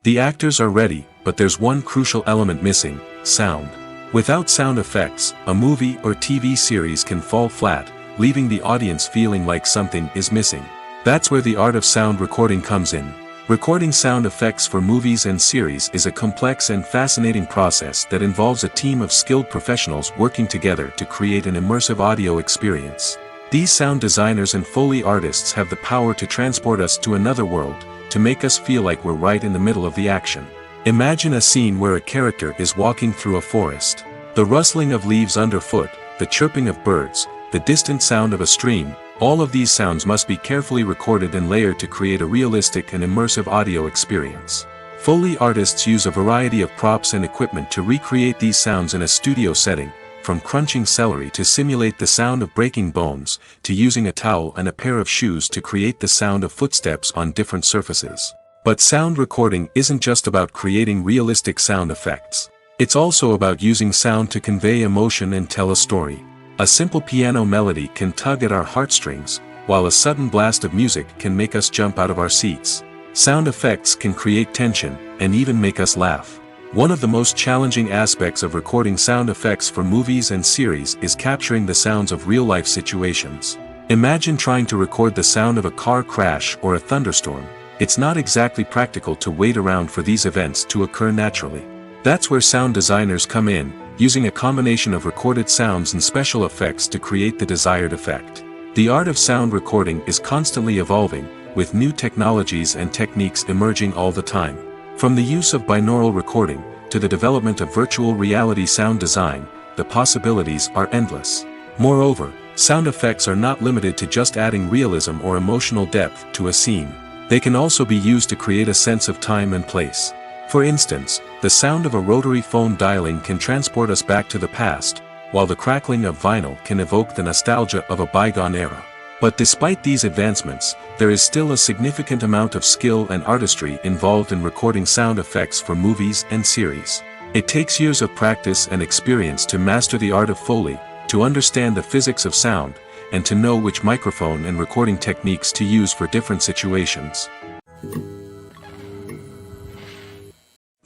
The actors are ready, but there's one crucial element missing: sound. Without sound effects, a movie or TV series can fall flat, leaving the audience feeling like something is missing. That's where the art of sound recording comes in. Recording sound effects for movies and series is a complex and fascinating process that involves a team of skilled professionals working together to create an immersive audio experience. These sound designers and Foley artists have the power to transport us to another world, to make us feel like we're right in the middle of the action. Imagine a scene where a character is walking through a forest. The rustling of leaves underfoot, the chirping of birds, the distant sound of a stream, all of these sounds must be carefully recorded and layered to create a realistic and immersive audio experience. Foley artists use a variety of props and equipment to recreate these sounds in a studio setting, from crunching celery to simulate the sound of breaking bones, to using a towel and a pair of shoes to create the sound of footsteps on different surfaces. But sound recording isn't just about creating realistic sound effects. It's also about using sound to convey emotion and tell a story. A simple piano melody can tug at our heartstrings, while a sudden blast of music can make us jump out of our seats. Sound effects can create tension, and even make us laugh. One of the most challenging aspects of recording sound effects for movies and series is capturing the sounds of real-life situations. Imagine trying to record the sound of a car crash or a thunderstorm. It's not exactly practical to wait around for these events to occur naturally. That's where sound designers come in, using a combination of recorded sounds and special effects to create the desired effect. The art of sound recording is constantly evolving, with new technologies and techniques emerging all the time. From the use of binaural recording, to the development of virtual reality sound design, the possibilities are endless. Moreover, sound effects are not limited to just adding realism or emotional depth to a scene. They can also be used to create a sense of time and place. For instance, the sound of a rotary phone dialing can transport us back to the past, while the crackling of vinyl can evoke the nostalgia of a bygone era. But despite these advancements, there is still a significant amount of skill and artistry involved in recording sound effects for movies and series. It takes years of practice and experience to master the art of Foley, to understand the physics of sound, and to know which microphone and recording techniques to use for different situations.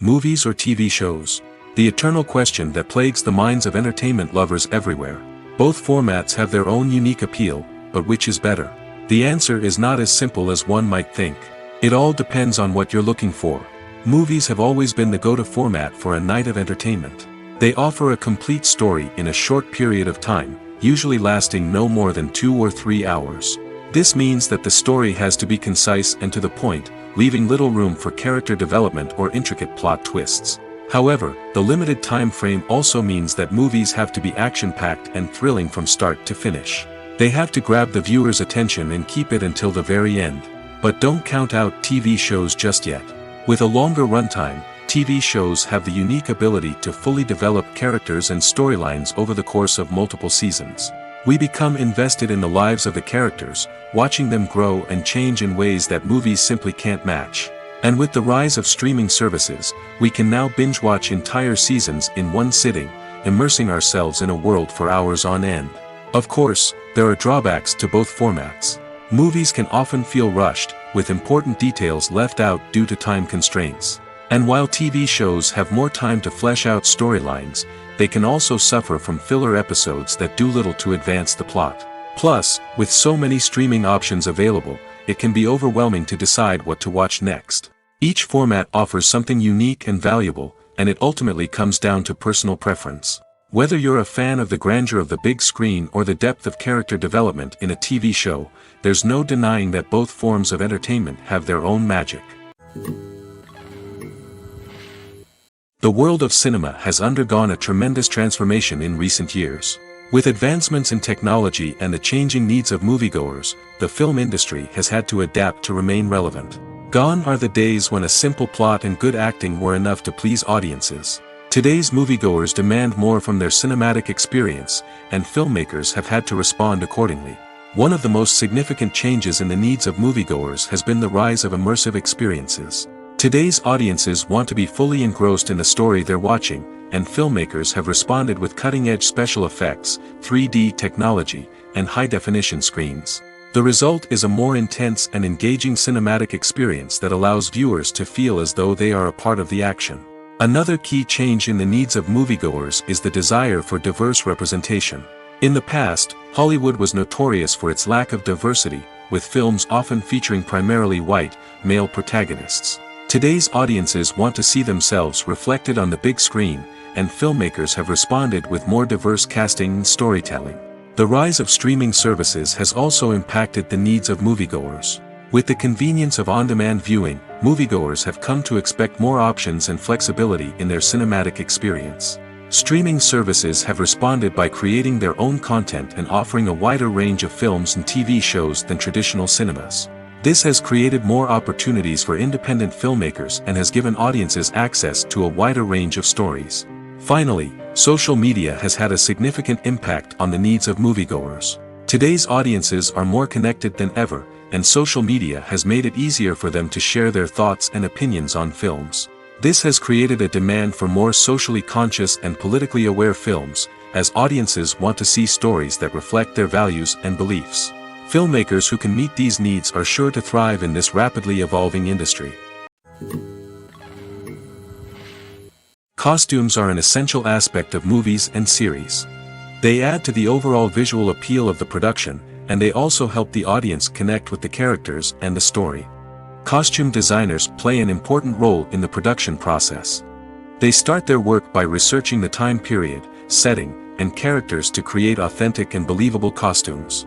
Movies or TV shows? The eternal question that plagues the minds of entertainment lovers everywhere. Both formats have their own unique appeal, but which is better? The answer is not as simple as one might think. It all depends on what you're looking for. Movies have always been the go-to format for a night of entertainment. They offer a complete story in a short period of time, usually lasting no more than 2 or 3 hours. This means that the story has to be concise and to the point, leaving little room for character development or intricate plot twists. However, the limited time frame also means that movies have to be action-packed and thrilling from start to finish. They have to grab the viewer's attention and keep it until the very end. But don't count out TV shows just yet. With a longer runtime, TV shows have the unique ability to fully develop characters and storylines over the course of multiple seasons. We become invested in the lives of the characters, watching them grow and change in ways that movies simply can't match. And with the rise of streaming services, we can now binge-watch entire seasons in one sitting, immersing ourselves in a world for hours on end. Of course, there are drawbacks to both formats. Movies can often feel rushed, with important details left out due to time constraints. And while TV shows have more time to flesh out storylines, they can also suffer from filler episodes that do little to advance the plot. Plus, with so many streaming options available, it can be overwhelming to decide what to watch next. Each format offers something unique and valuable, and it ultimately comes down to personal preference. Whether you're a fan of the grandeur of the big screen or the depth of character development in a TV show, there's no denying that both forms of entertainment have their own magic. The world of cinema has undergone a tremendous transformation in recent years. With advancements in technology and the changing needs of moviegoers, the film industry has had to adapt to remain relevant. Gone are the days when a simple plot and good acting were enough to please audiences. Today's moviegoers demand more from their cinematic experience, and filmmakers have had to respond accordingly. One of the most significant changes in the needs of moviegoers has been the rise of immersive experiences. Today's audiences want to be fully engrossed in the story they're watching, and filmmakers have responded with cutting-edge special effects, 3D technology, and high-definition screens. The result is a more intense and engaging cinematic experience that allows viewers to feel as though they are a part of the action. Another key change in the needs of moviegoers is the desire for diverse representation. In the past, Hollywood was notorious for its lack of diversity, with films often featuring primarily white, male protagonists. Today's audiences want to see themselves reflected on the big screen, and filmmakers have responded with more diverse casting and storytelling. The rise of streaming services has also impacted the needs of moviegoers. With the convenience of on-demand viewing, moviegoers have come to expect more options and flexibility in their cinematic experience. Streaming services have responded by creating their own content and offering a wider range of films and TV shows than traditional cinemas. This has created more opportunities for independent filmmakers and has given audiences access to a wider range of stories. Finally, social media has had a significant impact on the needs of moviegoers. Today's audiences are more connected than ever, and social media has made it easier for them to share their thoughts and opinions on films. This has created a demand for more socially conscious and politically aware films, as audiences want to see stories that reflect their values and beliefs. Filmmakers who can meet these needs are sure to thrive in this rapidly evolving industry. Costumes are an essential aspect of movies and series. They add to the overall visual appeal of the production, and they also help the audience connect with the characters and the story. Costume designers play an important role in the production process. They start their work by researching the time period, setting, and characters to create authentic and believable costumes.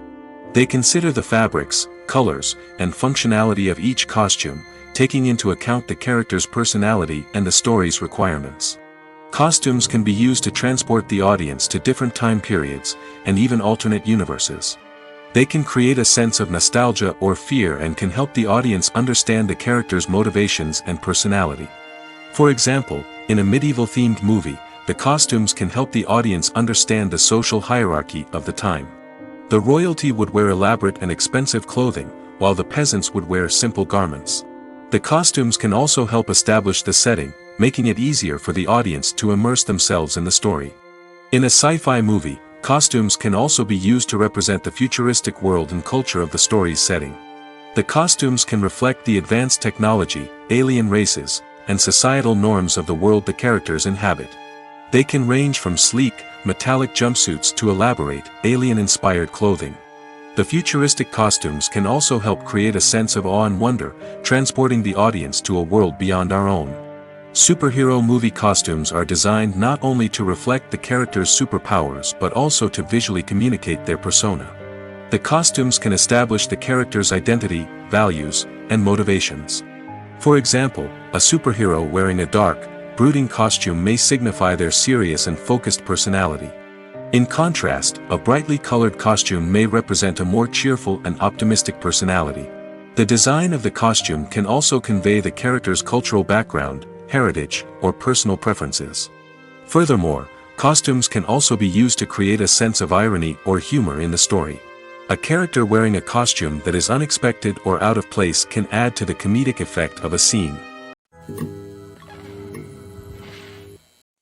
They consider the fabrics, colors, and functionality of each costume, taking into account the character's personality and the story's requirements. Costumes can be used to transport the audience to different time periods, and even alternate universes. They can create a sense of nostalgia or fear and can help the audience understand the character's motivations and personality. For example, in a medieval-themed movie, the costumes can help the audience understand the social hierarchy of the time. The royalty would wear elaborate and expensive clothing, while the peasants would wear simple garments. The costumes can also help establish the setting, making it easier for the audience to immerse themselves in the story. In a sci-fi movie, costumes can also be used to represent the futuristic world and culture of the story's setting. The costumes can reflect the advanced technology, alien races, and societal norms of the world the characters inhabit. They can range from sleek, metallic jumpsuits to elaborate, alien-inspired clothing. The futuristic costumes can also help create a sense of awe and wonder, transporting the audience to a world beyond our own. Superhero movie costumes are designed not only to reflect the character's superpowers but also to visually communicate their persona. The costumes can establish the character's identity, values, and motivations. For example, a superhero wearing a dark, brooding costume may signify their serious and focused personality. In contrast, a brightly colored costume may represent a more cheerful and optimistic personality. The design of the costume can also convey the character's cultural background, heritage, or personal preferences. Furthermore, costumes can also be used to create a sense of irony or humor in the story. A character wearing a costume that is unexpected or out of place can add to the comedic effect of a scene.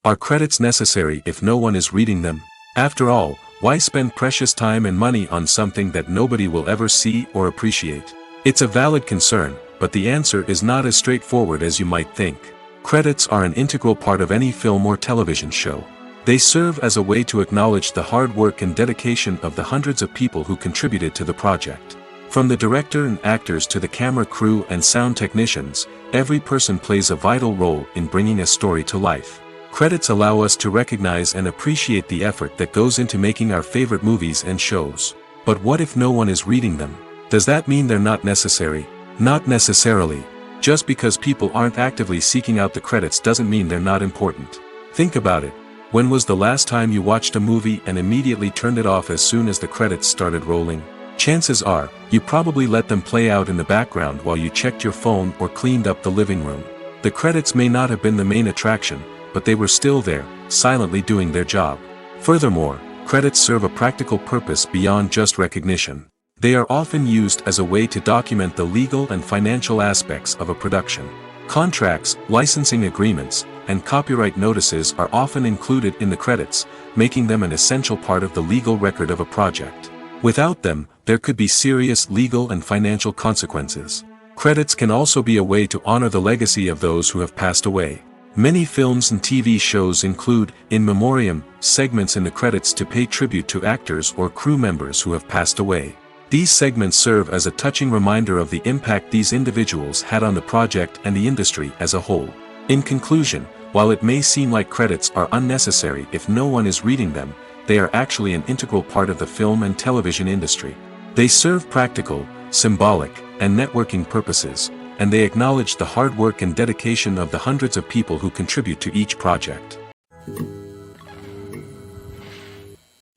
Are credits necessary if no one is reading them? After all, why spend precious time and money on something that nobody will ever see or appreciate? It's a valid concern, but the answer is not as straightforward as you might think. Credits are an integral part of any film or television show. They serve as a way to acknowledge the hard work and dedication of the hundreds of people who contributed to the project. From the director and actors to the camera crew and sound technicians, every person plays a vital role in bringing a story to life. Credits allow us to recognize and appreciate the effort that goes into making our favorite movies and shows. But what if no one is reading them? Does that mean they're not necessary? Not necessarily. Just because people aren't actively seeking out the credits doesn't mean they're not important. Think about it. When was the last time you watched a movie and immediately turned it off as soon as the credits started rolling? Chances are, you probably let them play out in the background while you checked your phone or cleaned up the living room. The credits may not have been the main attraction, but they were still there, silently doing their job. Furthermore, credits serve a practical purpose beyond just recognition. They are often used as a way to document the legal and financial aspects of a production. Contracts, licensing agreements, and copyright notices are often included in the credits, making them an essential part of the legal record of a project. Without them, there could be serious legal and financial consequences. Credits can also be a way to honor the legacy of those who have passed away. Many films and TV shows include, in memoriam, segments in the credits to pay tribute to actors or crew members who have passed away. These segments serve as a touching reminder of the impact these individuals had on the project and the industry as a whole. In conclusion, while it may seem like credits are unnecessary if no one is reading them, they are actually an integral part of the film and television industry. They serve practical, symbolic, and networking purposes, and they acknowledge the hard work and dedication of the hundreds of people who contribute to each project.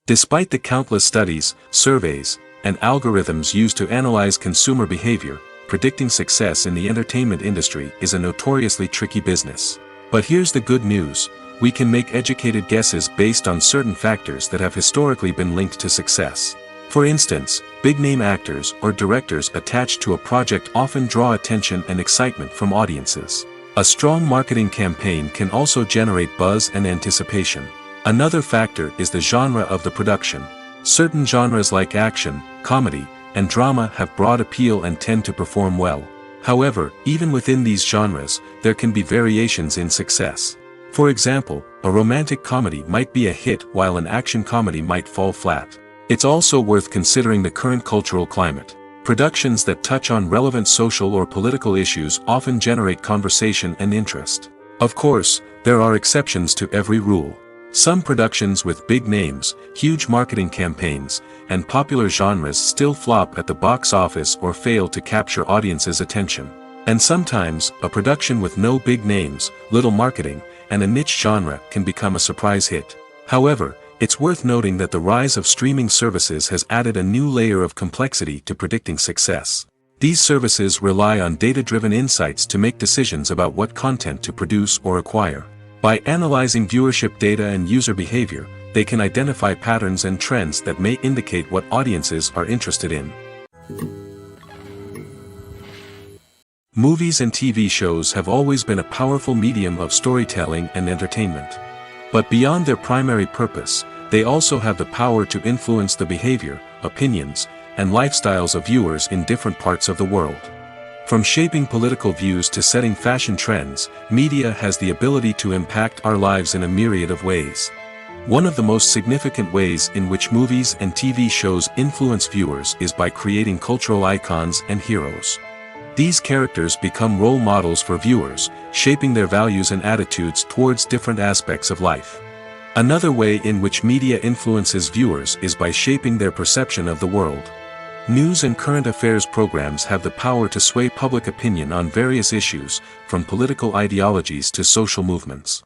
Despite the countless studies, surveys, and algorithms used to analyze consumer behavior, predicting success in the entertainment industry is a notoriously tricky business. But here's the good news: we can make educated guesses based on certain factors that have historically been linked to success. For instance, big-name actors or directors attached to a project often draw attention and excitement from audiences. A strong marketing campaign can also generate buzz and anticipation. Another factor is the genre of the production. Certain genres like action, comedy, and drama have broad appeal and tend to perform well. However, even within these genres, there can be variations in success. For example, a romantic comedy might be a hit while an action comedy might fall flat. It's also worth considering the current cultural climate. Productions that touch on relevant social or political issues often generate conversation and interest. Of course, there are exceptions to every rule. Some productions with big names, huge marketing campaigns, and popular genres still flop at the box office or fail to capture audiences' attention. And sometimes, a production with no big names, little marketing, and a niche genre can become a surprise hit. However, it's worth noting that the rise of streaming services has added a new layer of complexity to predicting success. These services rely on data-driven insights to make decisions about what content to produce or acquire. By analyzing viewership data and user behavior, they can identify patterns and trends that may indicate what audiences are interested in. Movies and TV shows have always been a powerful medium of storytelling and entertainment. But beyond their primary purpose, they also have the power to influence the behavior, opinions, and lifestyles of viewers in different parts of the world. From shaping political views to setting fashion trends, media has the ability to impact our lives in a myriad of ways. One of the most significant ways in which movies and TV shows influence viewers is by creating cultural icons and heroes. These characters become role models for viewers, shaping their values and attitudes towards different aspects of life. Another way in which media influences viewers is by shaping their perception of the world. News and current affairs programs have the power to sway public opinion on various issues, from political ideologies to social movements.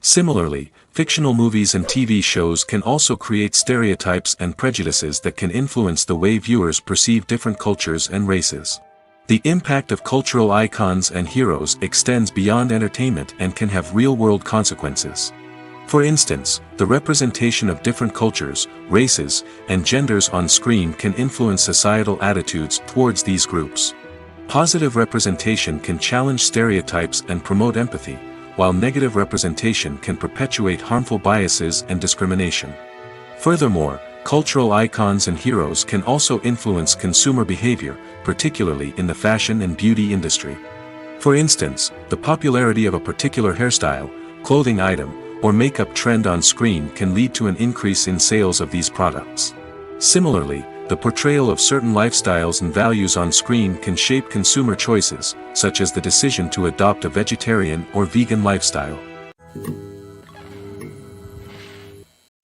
Similarly, fictional movies and TV shows can also create stereotypes and prejudices that can influence the way viewers perceive different cultures and races. The impact of cultural icons and heroes extends beyond entertainment and can have real-world consequences. For instance, the representation of different cultures, races, and genders on screen can influence societal attitudes towards these groups. Positive representation can challenge stereotypes and promote empathy, while negative representation can perpetuate harmful biases and discrimination. Furthermore, cultural icons and heroes can also influence consumer behavior, particularly in the fashion and beauty industry. For instance, the popularity of a particular hairstyle, clothing item, or makeup trend on screen can lead to an increase in sales of these products. Similarly, the portrayal of certain lifestyles and values on screen can shape consumer choices, such as the decision to adopt a vegetarian or vegan lifestyle.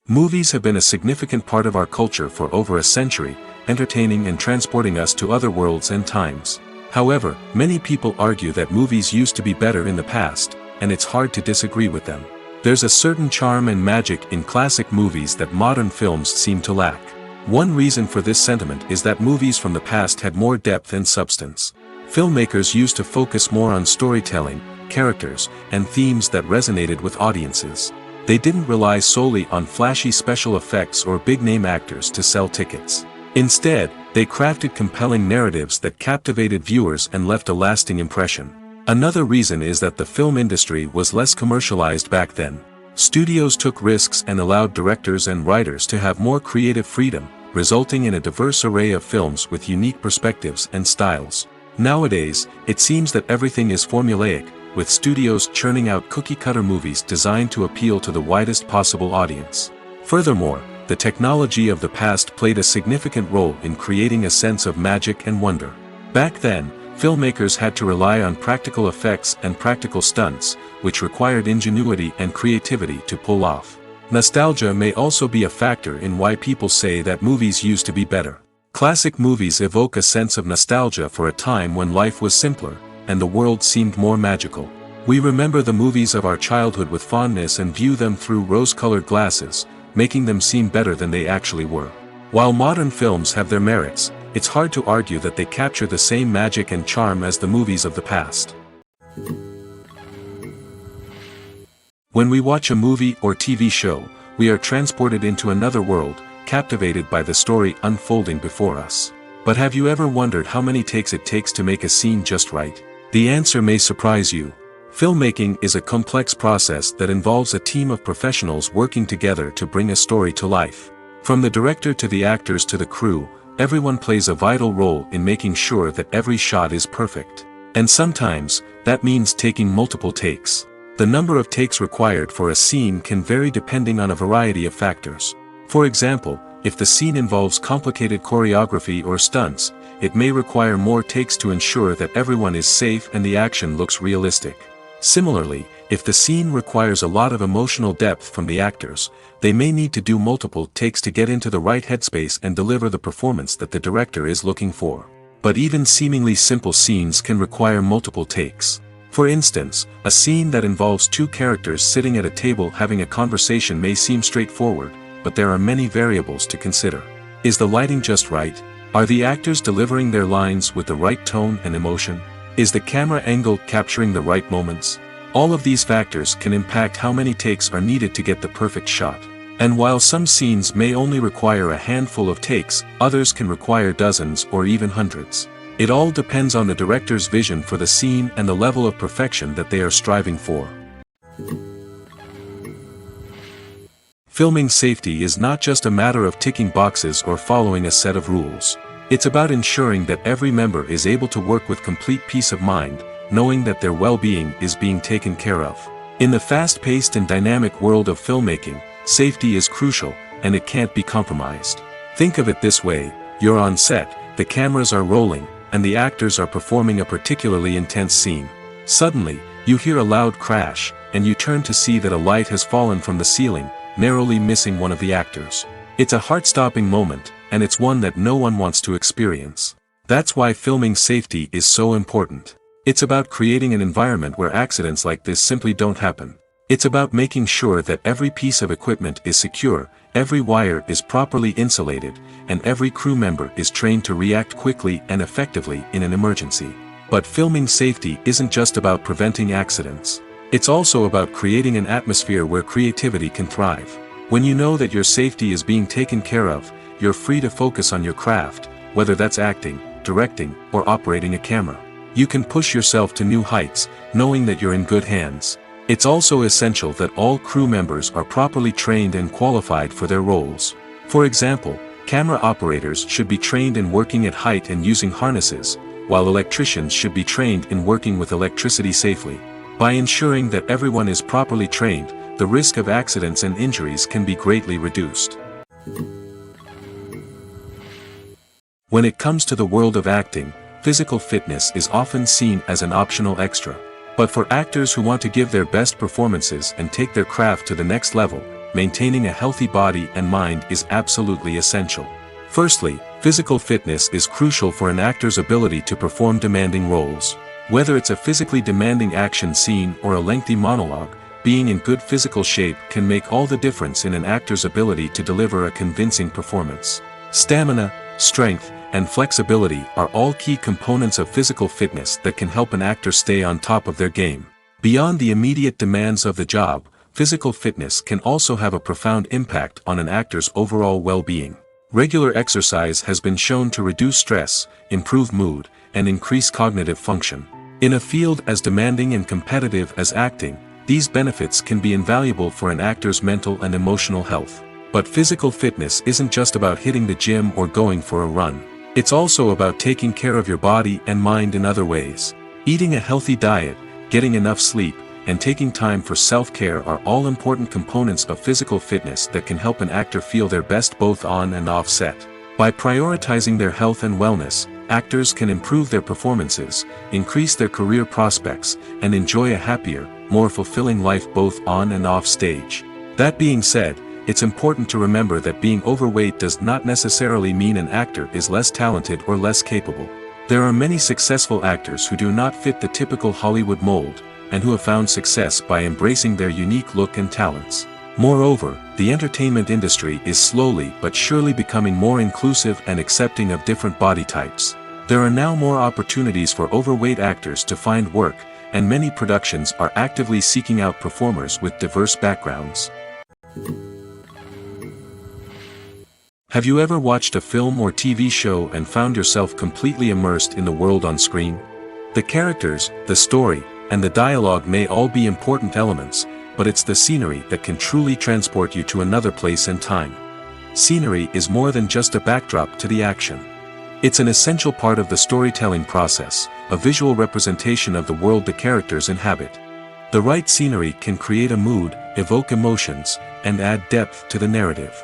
Movies have been a significant part of our culture for over a century, entertaining and transporting us to other worlds and times. However, many people argue that movies used to be better in the past, and it's hard to disagree with them. There's a certain charm and magic in classic movies that modern films seem to lack. One reason for this sentiment is that movies from the past had more depth and substance. Filmmakers used to focus more on storytelling, characters, and themes that resonated with audiences. They didn't rely solely on flashy special effects or big-name actors to sell tickets. Instead, they crafted compelling narratives that captivated viewers and left a lasting impression. Another reason is that the film industry was less commercialized back then. Studios took risks and allowed directors and writers to have more creative freedom, resulting in a diverse array of films with unique perspectives and styles. Nowadays, it seems that everything is formulaic, with studios churning out cookie-cutter movies designed to appeal to the widest possible audience. Furthermore, the technology of the past played a significant role in creating a sense of magic and wonder. Back then, filmmakers had to rely on practical effects and practical stunts, which required ingenuity and creativity to pull off. Nostalgia may also be a factor in why people say that movies used to be better. Classic movies evoke a sense of nostalgia for a time when life was simpler, and the world seemed more magical. We remember the movies of our childhood with fondness and view them through rose-colored glasses, making them seem better than they actually were. While modern films have their merits, it's hard to argue that they capture the same magic and charm as the movies of the past. When we watch a movie or TV show, we are transported into another world, captivated by the story unfolding before us. But have you ever wondered how many takes it takes to make a scene just right? The answer may surprise you. Filmmaking is a complex process that involves a team of professionals working together to bring a story to life. From the director to the actors to the crew, everyone plays a vital role in making sure that every shot is perfect. And sometimes, that means taking multiple takes. The number of takes required for a scene can vary depending on a variety of factors. For example, if the scene involves complicated choreography or stunts, it may require more takes to ensure that everyone is safe and the action looks realistic. Similarly, if the scene requires a lot of emotional depth from the actors, they may need to do multiple takes to get into the right headspace and deliver the performance that the director is looking for. But even seemingly simple scenes can require multiple takes. For instance, a scene that involves two characters sitting at a table having a conversation may seem straightforward, but there are many variables to consider. Is the lighting just right? Are the actors delivering their lines with the right tone and emotion? Is the camera angle capturing the right moments? All of these factors can impact how many takes are needed to get the perfect shot. And while some scenes may only require a handful of takes, others can require dozens or even hundreds. It all depends on the director's vision for the scene and the level of perfection that they are striving for. Filming safety is not just a matter of ticking boxes or following a set of rules. It's about ensuring that every member is able to work with complete peace of mind, knowing that their well-being is being taken care of. In the fast-paced and dynamic world of filmmaking, safety is crucial, and it can't be compromised. Think of it this way: you're on set, the cameras are rolling, and the actors are performing a particularly intense scene. Suddenly, you hear a loud crash, and you turn to see that a light has fallen from the ceiling, narrowly missing one of the actors. It's a heart-stopping moment, and it's one that no one wants to experience. That's why filming safety is so important. It's about creating an environment where accidents like this simply don't happen. It's about making sure that every piece of equipment is secure, every wire is properly insulated, and every crew member is trained to react quickly and effectively in an emergency. But filming safety isn't just about preventing accidents. It's also about creating an atmosphere where creativity can thrive. When you know that your safety is being taken care of, you're free to focus on your craft, whether that's acting, directing, or operating a camera. You can push yourself to new heights, knowing that you're in good hands. It's also essential that all crew members are properly trained and qualified for their roles. For example, camera operators should be trained in working at height and using harnesses, while electricians should be trained in working with electricity safely. By ensuring that everyone is properly trained, the risk of accidents and injuries can be greatly reduced. When it comes to the world of acting, physical fitness is often seen as an optional extra. But for actors who want to give their best performances and take their craft to the next level, maintaining a healthy body and mind is absolutely essential. Firstly, physical fitness is crucial for an actor's ability to perform demanding roles. Whether it's a physically demanding action scene or a lengthy monologue, being in good physical shape can make all the difference in an actor's ability to deliver a convincing performance. Stamina, strength, and flexibility are all key components of physical fitness that can help an actor stay on top of their game. Beyond the immediate demands of the job, physical fitness can also have a profound impact on an actor's overall well-being. Regular exercise has been shown to reduce stress, improve mood, and increase cognitive function. In a field as demanding and competitive as acting, these benefits can be invaluable for an actor's mental and emotional health. But physical fitness isn't just about hitting the gym or going for a run. It's also about taking care of your body and mind in other ways. Eating a healthy diet, getting enough sleep, and taking time for self-care are all important components of physical fitness that can help an actor feel their best both on and off set. By prioritizing their health and wellness, actors can improve their performances, increase their career prospects, and enjoy a happier, more fulfilling life both on and off stage. That being said, it's important to remember that being overweight does not necessarily mean an actor is less talented or less capable. There are many successful actors who do not fit the typical Hollywood mold, and who have found success by embracing their unique look and talents. Moreover, the entertainment industry is slowly but surely becoming more inclusive and accepting of different body types. There are now more opportunities for overweight actors to find work, and many productions are actively seeking out performers with diverse backgrounds. Have you ever watched a film or TV show and found yourself completely immersed in the world on screen? The characters, the story, and the dialogue may all be important elements, but it's the scenery that can truly transport you to another place and time. Scenery is more than just a backdrop to the action. It's an essential part of the storytelling process, a visual representation of the world the characters inhabit. The right scenery can create a mood, evoke emotions, and add depth to the narrative.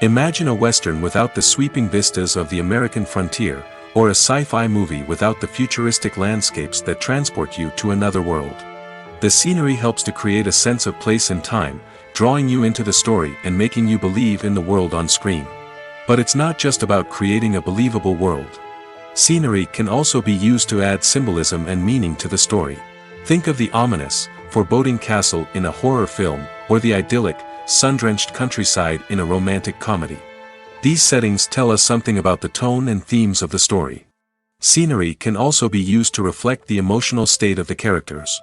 Imagine a Western without the sweeping vistas of the American frontier, or a sci-fi movie without the futuristic landscapes that transport you to another world. The scenery helps to create a sense of place and time, drawing you into the story and making you believe in the world on screen. But it's not just about creating a believable world. Scenery can also be used to add symbolism and meaning to the story. Think of the ominous, foreboding castle in a horror film, or the idyllic, sun-drenched countryside in a romantic comedy. These settings tell us something about the tone and themes of the story. Scenery can also be used to reflect the emotional state of the characters.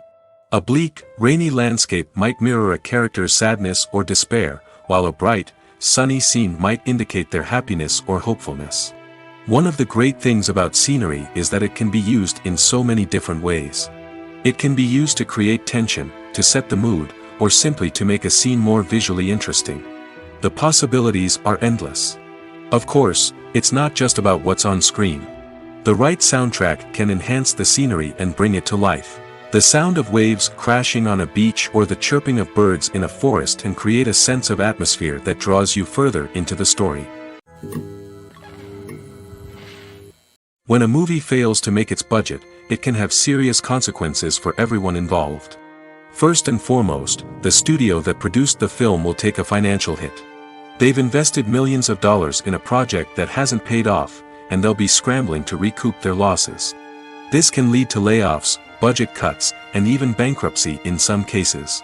A bleak, rainy landscape might mirror a character's sadness or despair, while a bright, sunny scene might indicate their happiness or hopefulness. One of the great things about scenery is that it can be used in so many different ways. It can be used to create tension, to set the mood, or simply to make a scene more visually interesting. The possibilities are endless. Of course, it's not just about what's on screen. The right soundtrack can enhance the scenery and bring it to life. The sound of waves crashing on a beach or the chirping of birds in a forest can create a sense of atmosphere that draws you further into the story. When a movie fails to make its budget, it can have serious consequences for everyone involved. First and foremost, the studio that produced the film will take a financial hit. They've invested millions of dollars in a project that hasn't paid off, and they'll be scrambling to recoup their losses. This can lead to layoffs, budget cuts, and even bankruptcy in some cases.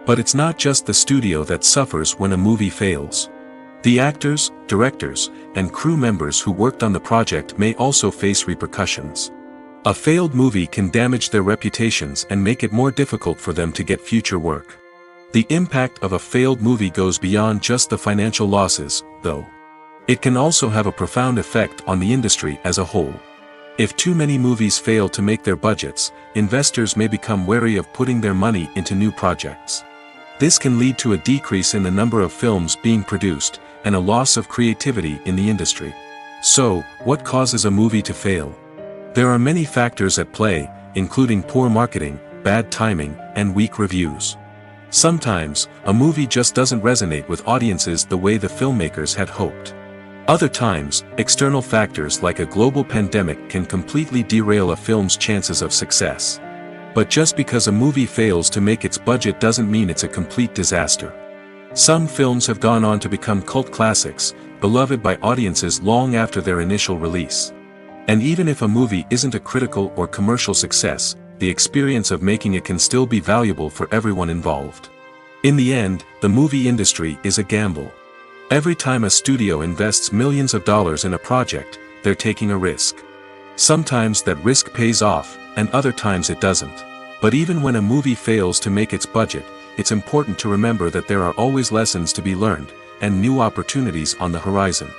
But it's not just the studio that suffers when a movie fails. The actors, directors, and crew members who worked on the project may also face repercussions. A failed movie can damage their reputations and make it more difficult for them to get future work. The impact of a failed movie goes beyond just the financial losses, though. It can also have a profound effect on the industry as a whole. If too many movies fail to make their budgets, investors may become wary of putting their money into new projects. This can lead to a decrease in the number of films being produced, and a loss of creativity in the industry. So, what causes a movie to fail? There are many factors at play, including poor marketing, bad timing, and weak reviews. Sometimes, a movie just doesn't resonate with audiences the way the filmmakers had hoped. Other times, external factors like a global pandemic can completely derail a film's chances of success. But just because a movie fails to make its budget doesn't mean it's a complete disaster. Some films have gone on to become cult classics, beloved by audiences long after their initial release. And even if a movie isn't a critical or commercial success, the experience of making it can still be valuable for everyone involved. In the end, the movie industry is a gamble. Every time a studio invests millions of dollars in a project, they're taking a risk. Sometimes that risk pays off, and other times it doesn't. But even when a movie fails to make its budget, it's important to remember that there are always lessons to be learned, and new opportunities on the horizon.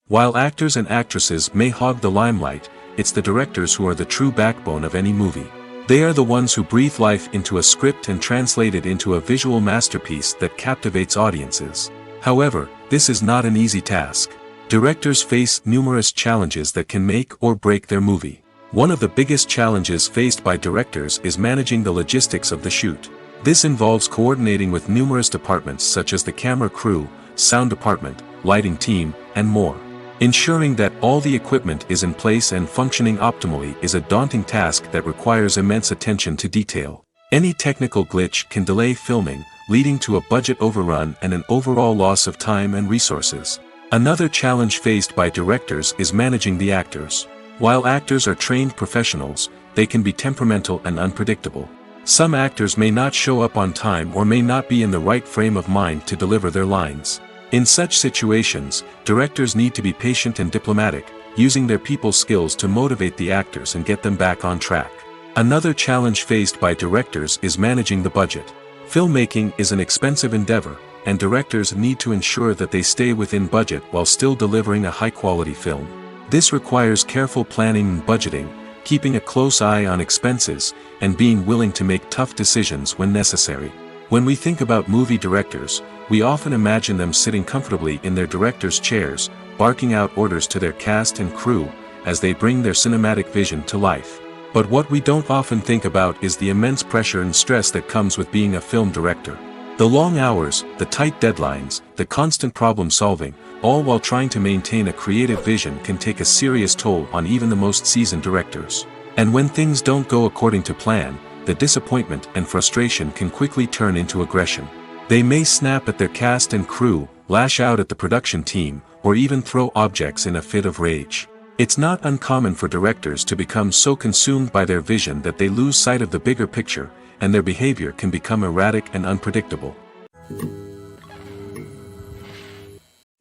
While actors and actresses may hog the limelight, it's the directors who are the true backbone of any movie. They are the ones who breathe life into a script and translate it into a visual masterpiece that captivates audiences. However, this is not an easy task. Directors face numerous challenges that can make or break their movie. One of the biggest challenges faced by directors is managing the logistics of the shoot. This involves coordinating with numerous departments such as the camera crew, sound department, lighting team, and more. Ensuring that all the equipment is in place and functioning optimally is a daunting task that requires immense attention to detail. Any technical glitch can delay filming, leading to a budget overrun and an overall loss of time and resources. Another challenge faced by directors is managing the actors. While actors are trained professionals, they can be temperamental and unpredictable. Some actors may not show up on time or may not be in the right frame of mind to deliver their lines. In such situations, directors need to be patient and diplomatic, using their people skills to motivate the actors and get them back on track. Another challenge faced by directors is managing the budget. Filmmaking is an expensive endeavor, and directors need to ensure that they stay within budget while still delivering a high-quality film. This requires careful planning and budgeting, keeping a close eye on expenses, and being willing to make tough decisions when necessary. When we think about movie directors, we often imagine them sitting comfortably in their director's chairs, barking out orders to their cast and crew, as they bring their cinematic vision to life. But what we don't often think about is the immense pressure and stress that comes with being a film director. The long hours, the tight deadlines, the constant problem solving, all while trying to maintain a creative vision can take a serious toll on even the most seasoned directors. And when things don't go according to plan, the disappointment and frustration can quickly turn into aggression. They may snap at their cast and crew, lash out at the production team, or even throw objects in a fit of rage. It's not uncommon for directors to become so consumed by their vision that they lose sight of the bigger picture, and their behavior can become erratic and unpredictable.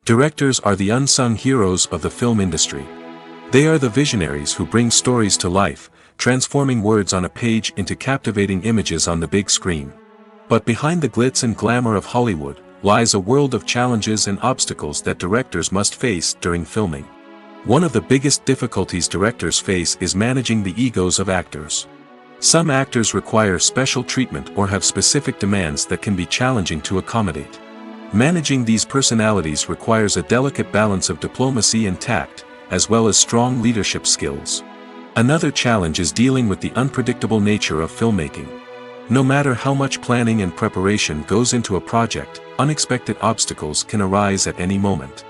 Directors are the unsung heroes of the film industry. They are the visionaries who bring stories to life, transforming words on a page into captivating images on the big screen. But behind the glitz and glamour of Hollywood, lies a world of challenges and obstacles that directors must face during filming. One of the biggest difficulties directors face is managing the egos of actors. Some actors require special treatment or have specific demands that can be challenging to accommodate. Managing these personalities requires a delicate balance of diplomacy and tact, as well as strong leadership skills. Another challenge is dealing with the unpredictable nature of filmmaking. No matter how much planning and preparation goes into a project, unexpected obstacles can arise at any moment.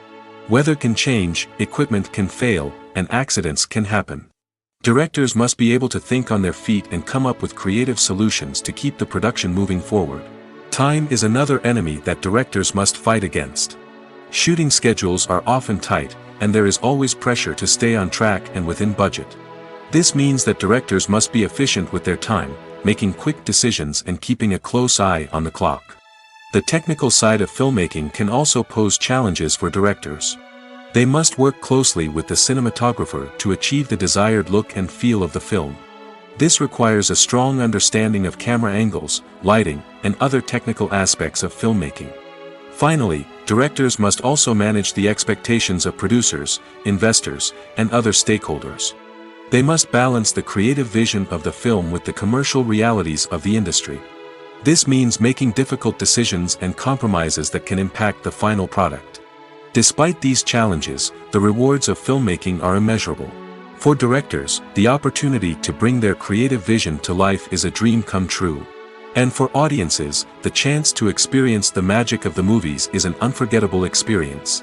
Weather can change, equipment can fail, and accidents can happen. Directors must be able to think on their feet and come up with creative solutions to keep the production moving forward. Time is another enemy that directors must fight against. Shooting schedules are often tight, and there is always pressure to stay on track and within budget. This means that directors must be efficient with their time, making quick decisions and keeping a close eye on the clock. The technical side of filmmaking can also pose challenges for directors. They must work closely with the cinematographer to achieve the desired look and feel of the film. This requires a strong understanding of camera angles, lighting, and other technical aspects of filmmaking. Finally, directors must also manage the expectations of producers, investors, and other stakeholders. They must balance the creative vision of the film with the commercial realities of the industry. This means making difficult decisions and compromises that can impact the final product. Despite these challenges, the rewards of filmmaking are immeasurable. For directors, the opportunity to bring their creative vision to life is a dream come true. And for audiences, the chance to experience the magic of the movies is an unforgettable experience.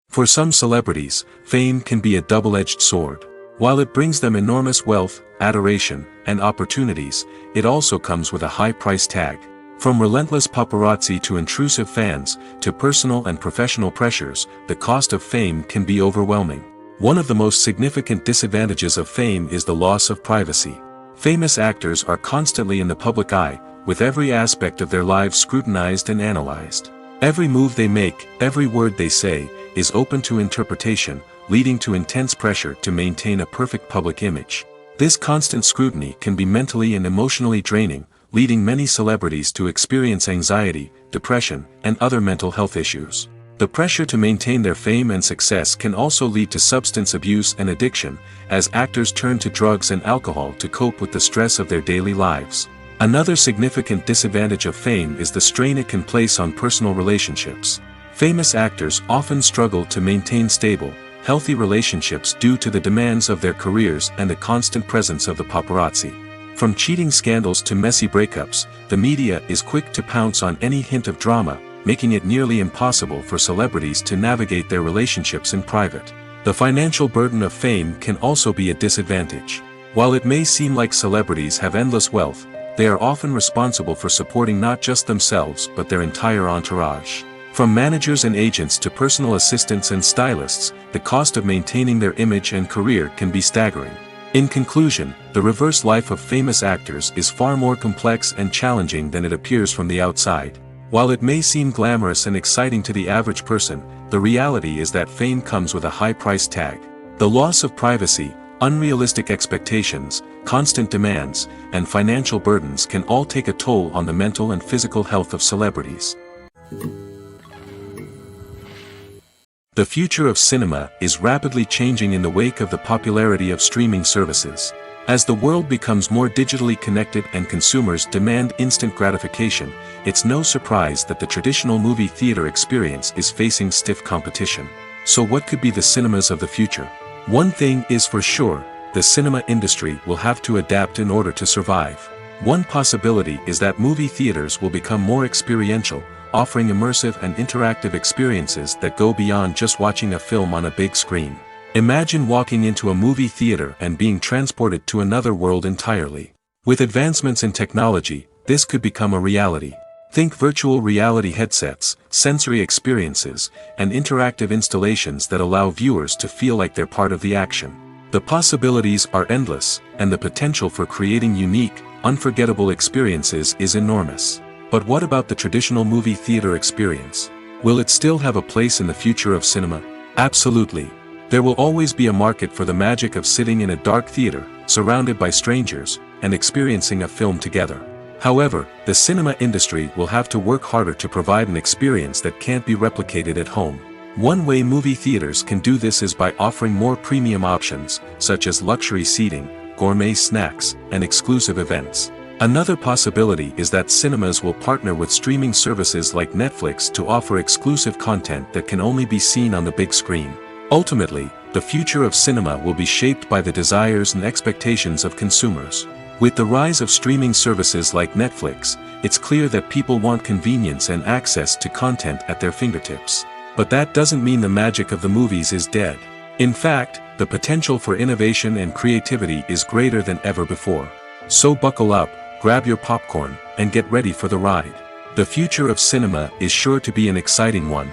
For some celebrities, fame can be a double-edged sword. While it brings them enormous wealth, adoration, and opportunities, it also comes with a high price tag. From relentless paparazzi to intrusive fans, to personal and professional pressures, the cost of fame can be overwhelming. One of the most significant disadvantages of fame is the loss of privacy. Famous actors are constantly in the public eye, with every aspect of their lives scrutinized and analyzed. Every move they make, every word they say, is open to interpretation, leading to intense pressure to maintain a perfect public image. This constant scrutiny can be mentally and emotionally draining, leading many celebrities to experience anxiety, depression, and other mental health issues. The pressure to maintain their fame and success can also lead to substance abuse and addiction, as actors turn to drugs and alcohol to cope with the stress of their daily lives. Another significant disadvantage of fame is the strain it can place on personal relationships. Famous actors often struggle to maintain stable, healthy relationships due to the demands of their careers and the constant presence of the paparazzi. From cheating scandals to messy breakups, the media is quick to pounce on any hint of drama, making it nearly impossible for celebrities to navigate their relationships in private. The financial burden of fame can also be a disadvantage. While it may seem like celebrities have endless wealth, they are often responsible for supporting not just themselves but their entire entourage. From managers and agents to personal assistants and stylists, the cost of maintaining their image and career can be staggering. In conclusion, the reverse life of famous actors is far more complex and challenging than it appears from the outside. While it may seem glamorous and exciting to the average person, the reality is that fame comes with a high price tag. The loss of privacy, unrealistic expectations, constant demands, and financial burdens can all take a toll on the mental and physical health of celebrities. The future of cinema is rapidly changing in the wake of the popularity of streaming services. As the world becomes more digitally connected and consumers demand instant gratification, it's no surprise that the traditional movie theater experience is facing stiff competition. So what could be the cinemas of the future? One thing is for sure, the cinema industry will have to adapt in order to survive. One possibility is that movie theaters will become more experiential, offering immersive and interactive experiences that go beyond just watching a film on a big screen. Imagine walking into a movie theater and being transported to another world entirely. With advancements in technology, this could become a reality. Think virtual reality headsets, sensory experiences, and interactive installations that allow viewers to feel like they're part of the action. The possibilities are endless, and the potential for creating unique, unforgettable experiences is enormous. But what about the traditional movie theater experience? Will it still have a place in the future of cinema? Absolutely. There will always be a market for the magic of sitting in a dark theater, surrounded by strangers, and experiencing a film together. However, the cinema industry will have to work harder to provide an experience that can't be replicated at home. One way movie theaters can do this is by offering more premium options, such as luxury seating, gourmet snacks, and exclusive events. Another possibility is that cinemas will partner with streaming services like Netflix to offer exclusive content that can only be seen on the big screen. Ultimately, the future of cinema will be shaped by the desires and expectations of consumers. With the rise of streaming services like Netflix, it's clear that people want convenience and access to content at their fingertips. But that doesn't mean the magic of the movies is dead. In fact, the potential for innovation and creativity is greater than ever before. So buckle up, grab your popcorn, and get ready for the ride. The future of cinema is sure to be an exciting one.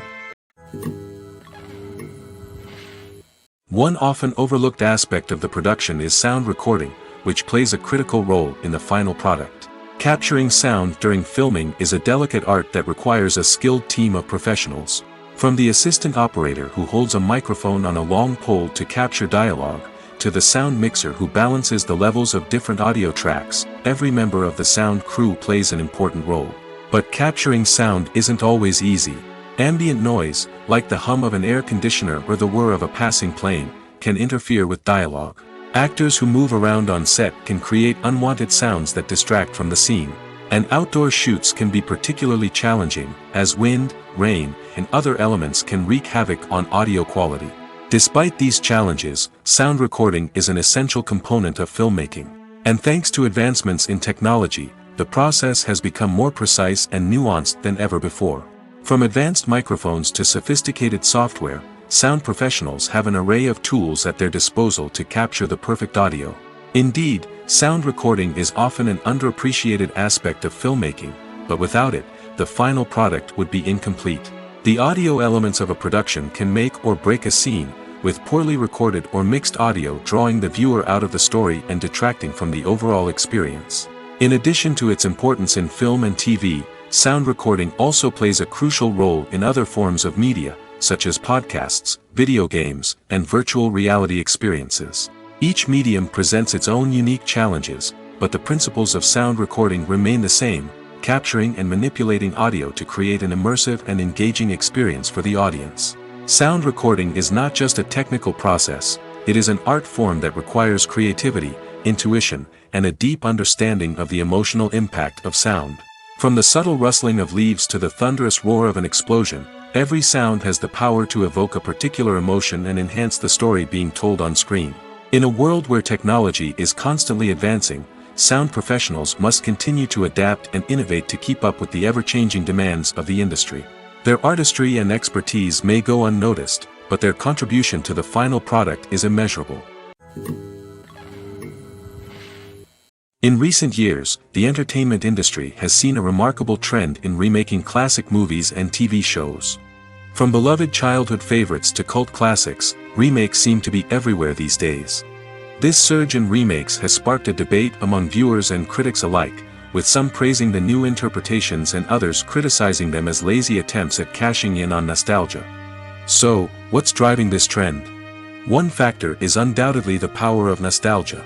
One often overlooked aspect of the production is sound recording, which plays a critical role in the final product. Capturing sound during filming is a delicate art that requires a skilled team of professionals. From the assistant operator who holds a microphone on a long pole to capture dialogue, to the sound mixer who balances the levels of different audio tracks, every member of the sound crew plays an important role. But capturing sound isn't always easy. Ambient noise, like the hum of an air conditioner or the whir of a passing plane, can interfere with dialogue. Actors who move around on set can create unwanted sounds that distract from the scene. And outdoor shoots can be particularly challenging, as wind, rain, and other elements can wreak havoc on audio quality. Despite these challenges, sound recording is an essential component of filmmaking. And thanks to advancements in technology, the process has become more precise and nuanced than ever before. From advanced microphones to sophisticated software, sound professionals have an array of tools at their disposal to capture the perfect audio. Indeed, sound recording is often an underappreciated aspect of filmmaking, but without it, the final product would be incomplete. The audio elements of a production can make or break a scene, with poorly recorded or mixed audio drawing the viewer out of the story and detracting from the overall experience. In addition to its importance in film and TV, sound recording also plays a crucial role in other forms of media, such as podcasts, video games, and virtual reality experiences. Each medium presents its own unique challenges, but the principles of sound recording remain the same: capturing and manipulating audio to create an immersive and engaging experience for the audience. Sound recording is not just a technical process, it is an art form that requires creativity, intuition, and a deep understanding of the emotional impact of sound. From the subtle rustling of leaves to the thunderous roar of an explosion, every sound has the power to evoke a particular emotion and enhance the story being told on screen. In a world where technology is constantly advancing, sound professionals must continue to adapt and innovate to keep up with the ever-changing demands of the industry. Their artistry and expertise may go unnoticed, but their contribution to the final product is immeasurable. In recent years, the entertainment industry has seen a remarkable trend in remaking classic movies and TV shows. From beloved childhood favorites to cult classics, remakes seem to be everywhere these days. This surge in remakes has sparked a debate among viewers and critics alike, with some praising the new interpretations and others criticizing them as lazy attempts at cashing in on nostalgia. So, what's driving this trend? One factor is undoubtedly the power of nostalgia.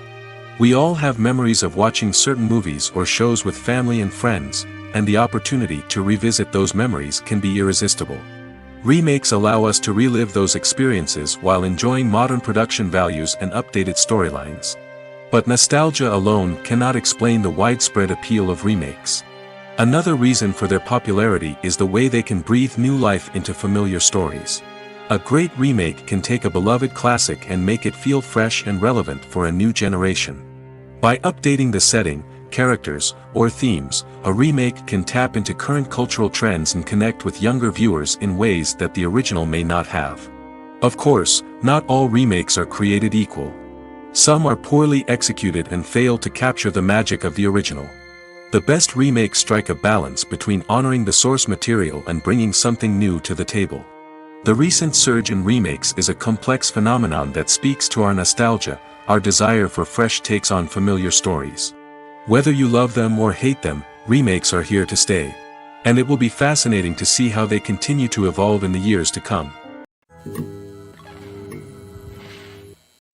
We all have memories of watching certain movies or shows with family and friends, and the opportunity to revisit those memories can be irresistible. Remakes allow us to relive those experiences while enjoying modern production values and updated storylines. But nostalgia alone cannot explain the widespread appeal of remakes. Another reason for their popularity is the way they can breathe new life into familiar stories. A great remake can take a beloved classic and make it feel fresh and relevant for a new generation. By updating the setting, characters, or themes, a remake can tap into current cultural trends and connect with younger viewers in ways that the original may not have. Of course, not all remakes are created equal. Some are poorly executed and fail to capture the magic of the original. The best remakes strike a balance between honoring the source material and bringing something new to the table. The recent surge in remakes is a complex phenomenon that speaks to our nostalgia, our desire for fresh takes on familiar stories. Whether you love them or hate them, remakes are here to stay. And it will be fascinating to see how they continue to evolve in the years to come.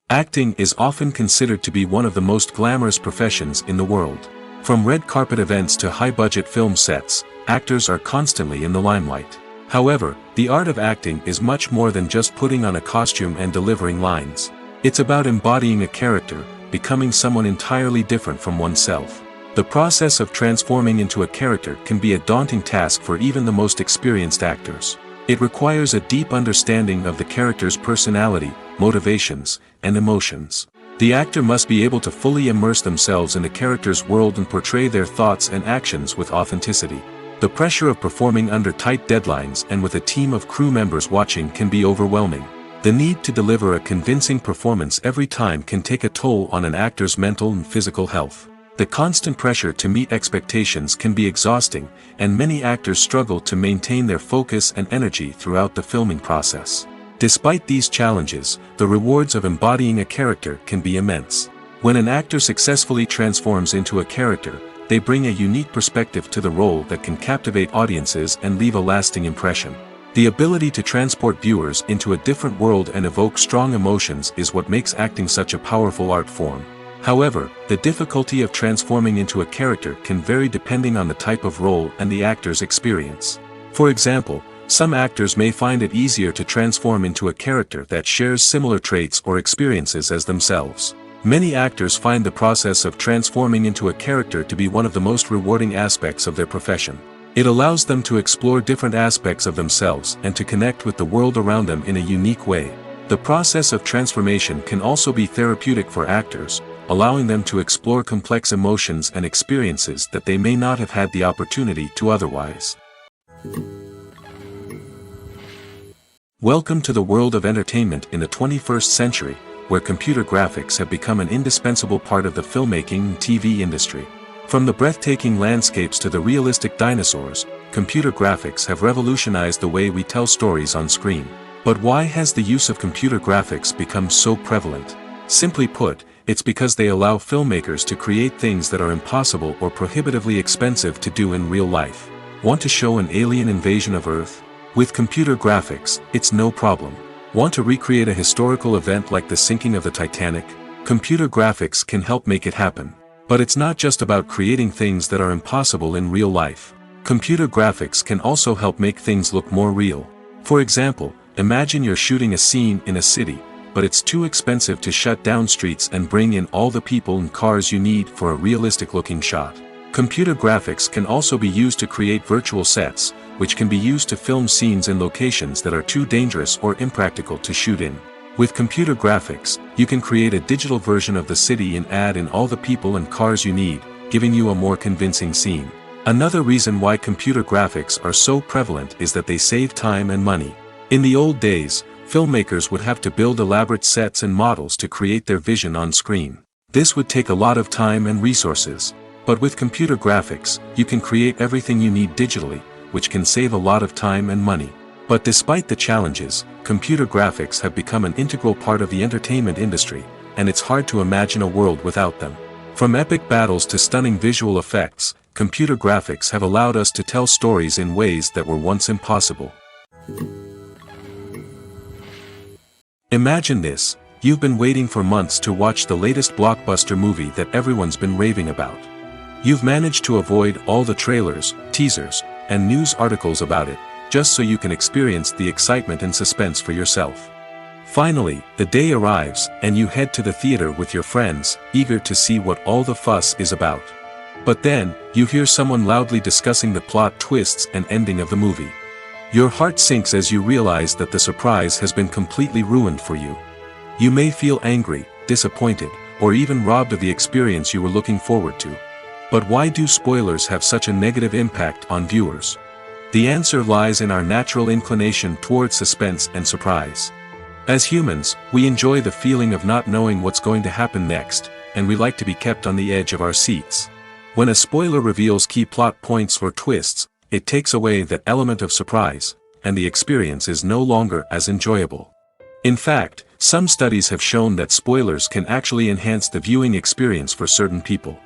Acting is often considered to be one of the most glamorous professions in the world. From red carpet events to high-budget film sets, actors are constantly in the limelight. However, the art of acting is much more than just putting on a costume and delivering lines. It's about embodying a character, becoming someone entirely different from oneself. The process of transforming into a character can be a daunting task for even the most experienced actors. It requires a deep understanding of the character's personality, motivations, and emotions. The actor must be able to fully immerse themselves in the character's world and portray their thoughts and actions with authenticity. The pressure of performing under tight deadlines and with a team of crew members watching can be overwhelming. The need to deliver a convincing performance every time can take a toll on an actor's mental and physical health. The constant pressure to meet expectations can be exhausting, and many actors struggle to maintain their focus and energy throughout the filming process. Despite these challenges, the rewards of embodying a character can be immense. When an actor successfully transforms into a character, they bring a unique perspective to the role that can captivate audiences and leave a lasting impression. The ability to transport viewers into a different world and evoke strong emotions is what makes acting such a powerful art form. However, the difficulty of transforming into a character can vary depending on the type of role and the actor's experience. For example, some actors may find it easier to transform into a character that shares similar traits or experiences as themselves. Many actors find the process of transforming into a character to be one of the most rewarding aspects of their profession. It allows them to explore different aspects of themselves and to connect with the world around them in a unique way. The process of transformation can also be therapeutic for actors, allowing them to explore complex emotions and experiences that they may not have had the opportunity to otherwise. Welcome to the world of entertainment in the 21st century, where computer graphics have become an indispensable part of the filmmaking and TV industry. From the breathtaking landscapes to the realistic dinosaurs, computer graphics have revolutionized the way we tell stories on screen. But why has the use of computer graphics become so prevalent? Simply put, it's because they allow filmmakers to create things that are impossible or prohibitively expensive to do in real life. Want to show an alien invasion of Earth? With computer graphics, it's no problem. Want to recreate a historical event like the sinking of the Titanic? Computer graphics can help make it happen. But it's not just about creating things that are impossible in real life. Computer graphics can also help make things look more real. For example, imagine you're shooting a scene in a city, but it's too expensive to shut down streets and bring in all the people and cars you need for a realistic-looking shot. Computer graphics can also be used to create virtual sets, which can be used to film scenes in locations that are too dangerous or impractical to shoot in. With computer graphics, you can create a digital version of the city and add in all the people and cars you need, giving you a more convincing scene. Another reason why computer graphics are so prevalent is that they save time and money. In the old days, filmmakers would have to build elaborate sets and models to create their vision on screen. This would take a lot of time and resources. But with computer graphics, you can create everything you need digitally, which can save a lot of time and money. But despite the challenges, computer graphics have become an integral part of the entertainment industry, and it's hard to imagine a world without them. From epic battles to stunning visual effects, computer graphics have allowed us to tell stories in ways that were once impossible. Imagine this: you've been waiting for months to watch the latest blockbuster movie that everyone's been raving about. You've managed to avoid all the trailers, teasers, and news articles about it, just so you can experience the excitement and suspense for yourself. Finally, the day arrives, and you head to the theater with your friends, eager to see what all the fuss is about. But then, you hear someone loudly discussing the plot twists and ending of the movie. Your heart sinks as you realize that the surprise has been completely ruined for you. You may feel angry, disappointed, or even robbed of the experience you were looking forward to. But why do spoilers have such a negative impact on viewers? The answer lies in our natural inclination towards suspense and surprise. As humans, we enjoy the feeling of not knowing what's going to happen next, and we like to be kept on the edge of our seats. When a spoiler reveals key plot points or twists, it takes away that element of surprise, and the experience is no longer as enjoyable. In fact, some studies have shown that spoilers can actually enhance the viewing experience for certain people.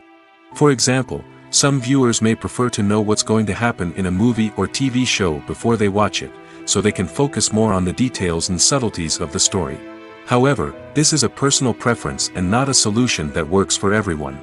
For example, some viewers may prefer to know what's going to happen in a movie or TV show before they watch it, so they can focus more on the details and subtleties of the story. However, this is a personal preference and not a solution that works for everyone.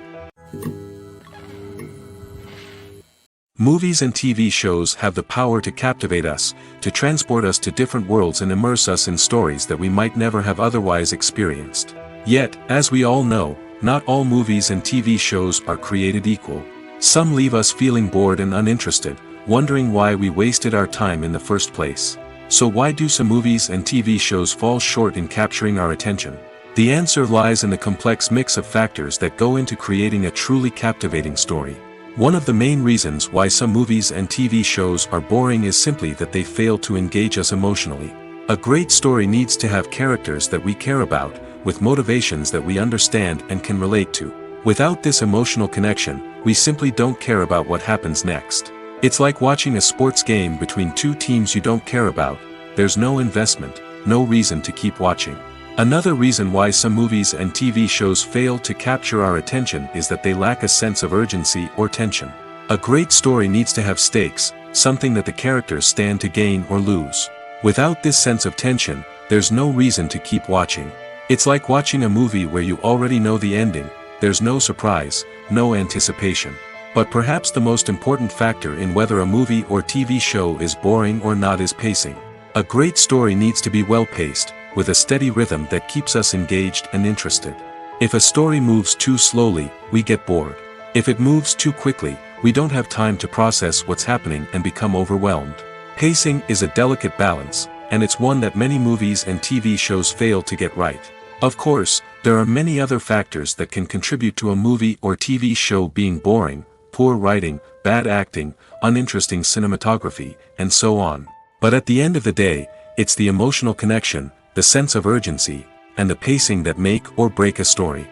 Movies and TV shows have the power to captivate us, to transport us to different worlds and immerse us in stories that we might never have otherwise experienced. Yet, as we all know, not all movies and TV shows are created equal. Some leave us feeling bored and uninterested, wondering why we wasted our time in the first place. So why do some movies and TV shows fall short in capturing our attention? The answer lies in the complex mix of factors that go into creating a truly captivating story. One of the main reasons why some movies and TV shows are boring is simply that they fail to engage us emotionally. A great story needs to have characters that we care about, with motivations that we understand and can relate to. Without this emotional connection, we simply don't care about what happens next. It's like watching a sports game between two teams you don't care about. There's no investment, no reason to keep watching. Another reason why some movies and TV shows fail to capture our attention is that they lack a sense of urgency or tension. A great story needs to have stakes, something that the characters stand to gain or lose. Without this sense of tension, there's no reason to keep watching. It's like watching a movie where you already know the ending, there's no surprise, no anticipation. But perhaps the most important factor in whether a movie or TV show is boring or not is pacing. A great story needs to be well-paced, with a steady rhythm that keeps us engaged and interested. If a story moves too slowly, we get bored. If it moves too quickly, we don't have time to process what's happening and become overwhelmed. Pacing is a delicate balance, and it's one that many movies and TV shows fail to get right. Of course, there are many other factors that can contribute to a movie or TV show being boring: poor writing, bad acting, uninteresting cinematography, and so on. But at the end of the day, it's the emotional connection, the sense of urgency, and the pacing that make or break a story.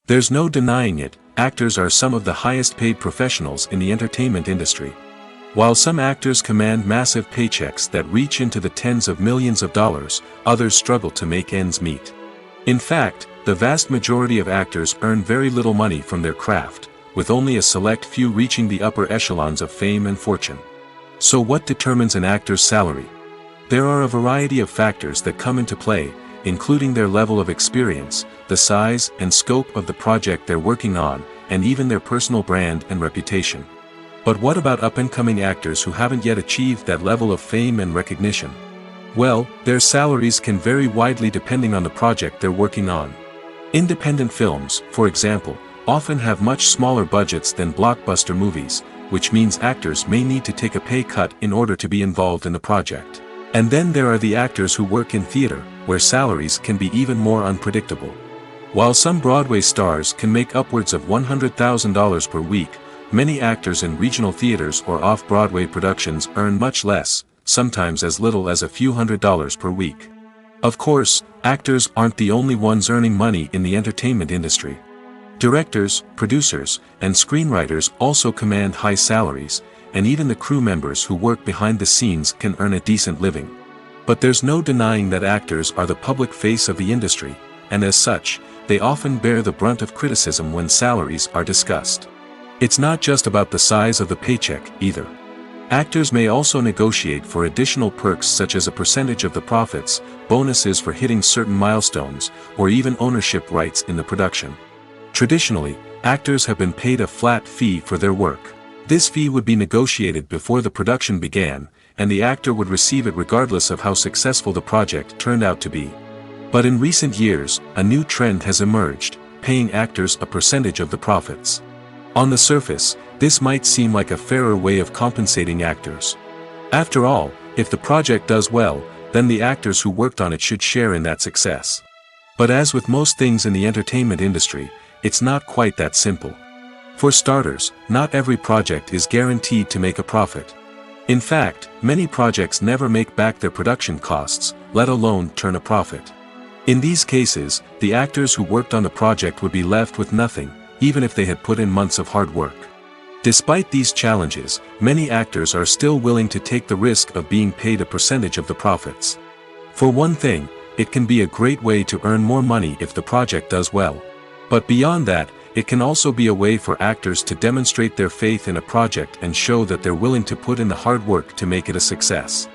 There's no denying it, actors are some of the highest paid professionals in the entertainment industry. While some actors command massive paychecks that reach into the tens of millions of dollars, others struggle to make ends meet. In fact, the vast majority of actors earn very little money from their craft, with only a select few reaching the upper echelons of fame and fortune. So what determines an actor's salary? There are a variety of factors that come into play, including their level of experience, the size and scope of the project they're working on, and even their personal brand and reputation. But what about up-and-coming actors who haven't yet achieved that level of fame and recognition? Well, their salaries can vary widely depending on the project they're working on. Independent films, for example, often have much smaller budgets than blockbuster movies, which means actors may need to take a pay cut in order to be involved in the project. And then there are the actors who work in theater, where salaries can be even more unpredictable. While some Broadway stars can make upwards of $100,000 per week, many actors in regional theaters or off-Broadway productions earn much less, sometimes as little as a few $100s per week. Of course, actors aren't the only ones earning money in the entertainment industry. Directors, producers, and screenwriters also command high salaries, and even the crew members who work behind the scenes can earn a decent living. But there's no denying that actors are the public face of the industry, and as such, they often bear the brunt of criticism when salaries are discussed. It's not just about the size of the paycheck, either. Actors may also negotiate for additional perks such as a percentage of the profits, bonuses for hitting certain milestones, or even ownership rights in the production. Traditionally, actors have been paid a flat fee for their work. This fee would be negotiated before the production began, and the actor would receive it regardless of how successful the project turned out to be. But in recent years, a new trend has emerged, paying actors a percentage of the profits. On the surface, this might seem like a fairer way of compensating actors. After all, if the project does well, then the actors who worked on it should share in that success. But as with most things in the entertainment industry, it's not quite that simple. For starters, not every project is guaranteed to make a profit. In fact, many projects never make back their production costs, let alone turn a profit. In these cases, the actors who worked on the project would be left with nothing, even if they had put in months of hard work. Despite these challenges, many actors are still willing to take the risk of being paid a percentage of the profits. For one thing, it can be a great way to earn more money if the project does well. But beyond that, it can also be a way for actors to demonstrate their faith in a project and show that they're willing to put in the hard work to make it a success.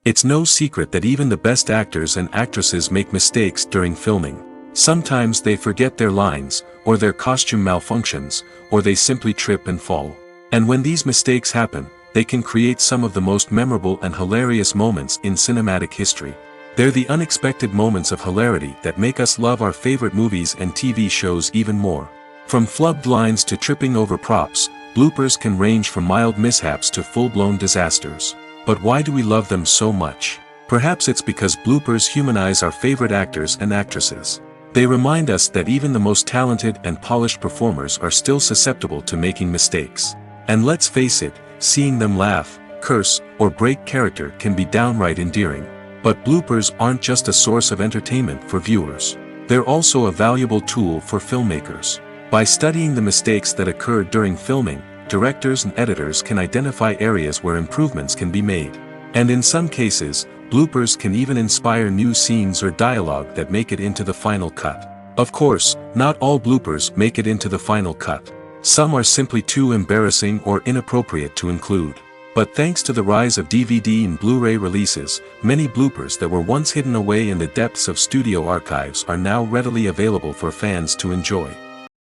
It's no secret that even the best actors and actresses make mistakes during filming. Sometimes they forget their lines, or their costume malfunctions, or they simply trip and fall. And when these mistakes happen, they can create some of the most memorable and hilarious moments in cinematic history. They're the unexpected moments of hilarity that make us love our favorite movies and TV shows even more. From flubbed lines to tripping over props, bloopers can range from mild mishaps to full-blown disasters. But why do we love them so much? Perhaps it's because bloopers humanize our favorite actors and actresses. They remind us that even the most talented and polished performers are still susceptible to making mistakes. And let's face it, seeing them laugh, curse, or break character can be downright endearing. But bloopers aren't just a source of entertainment for viewers. They're also a valuable tool for filmmakers. By studying the mistakes that occurred during filming, directors and editors can identify areas where improvements can be made. And in some cases, bloopers can even inspire new scenes or dialogue that make it into the final cut. Of course, not all bloopers make it into the final cut. Some are simply too embarrassing or inappropriate to include. But thanks to the rise of DVD and Blu-ray releases, many bloopers that were once hidden away in the depths of studio archives are now readily available for fans to enjoy.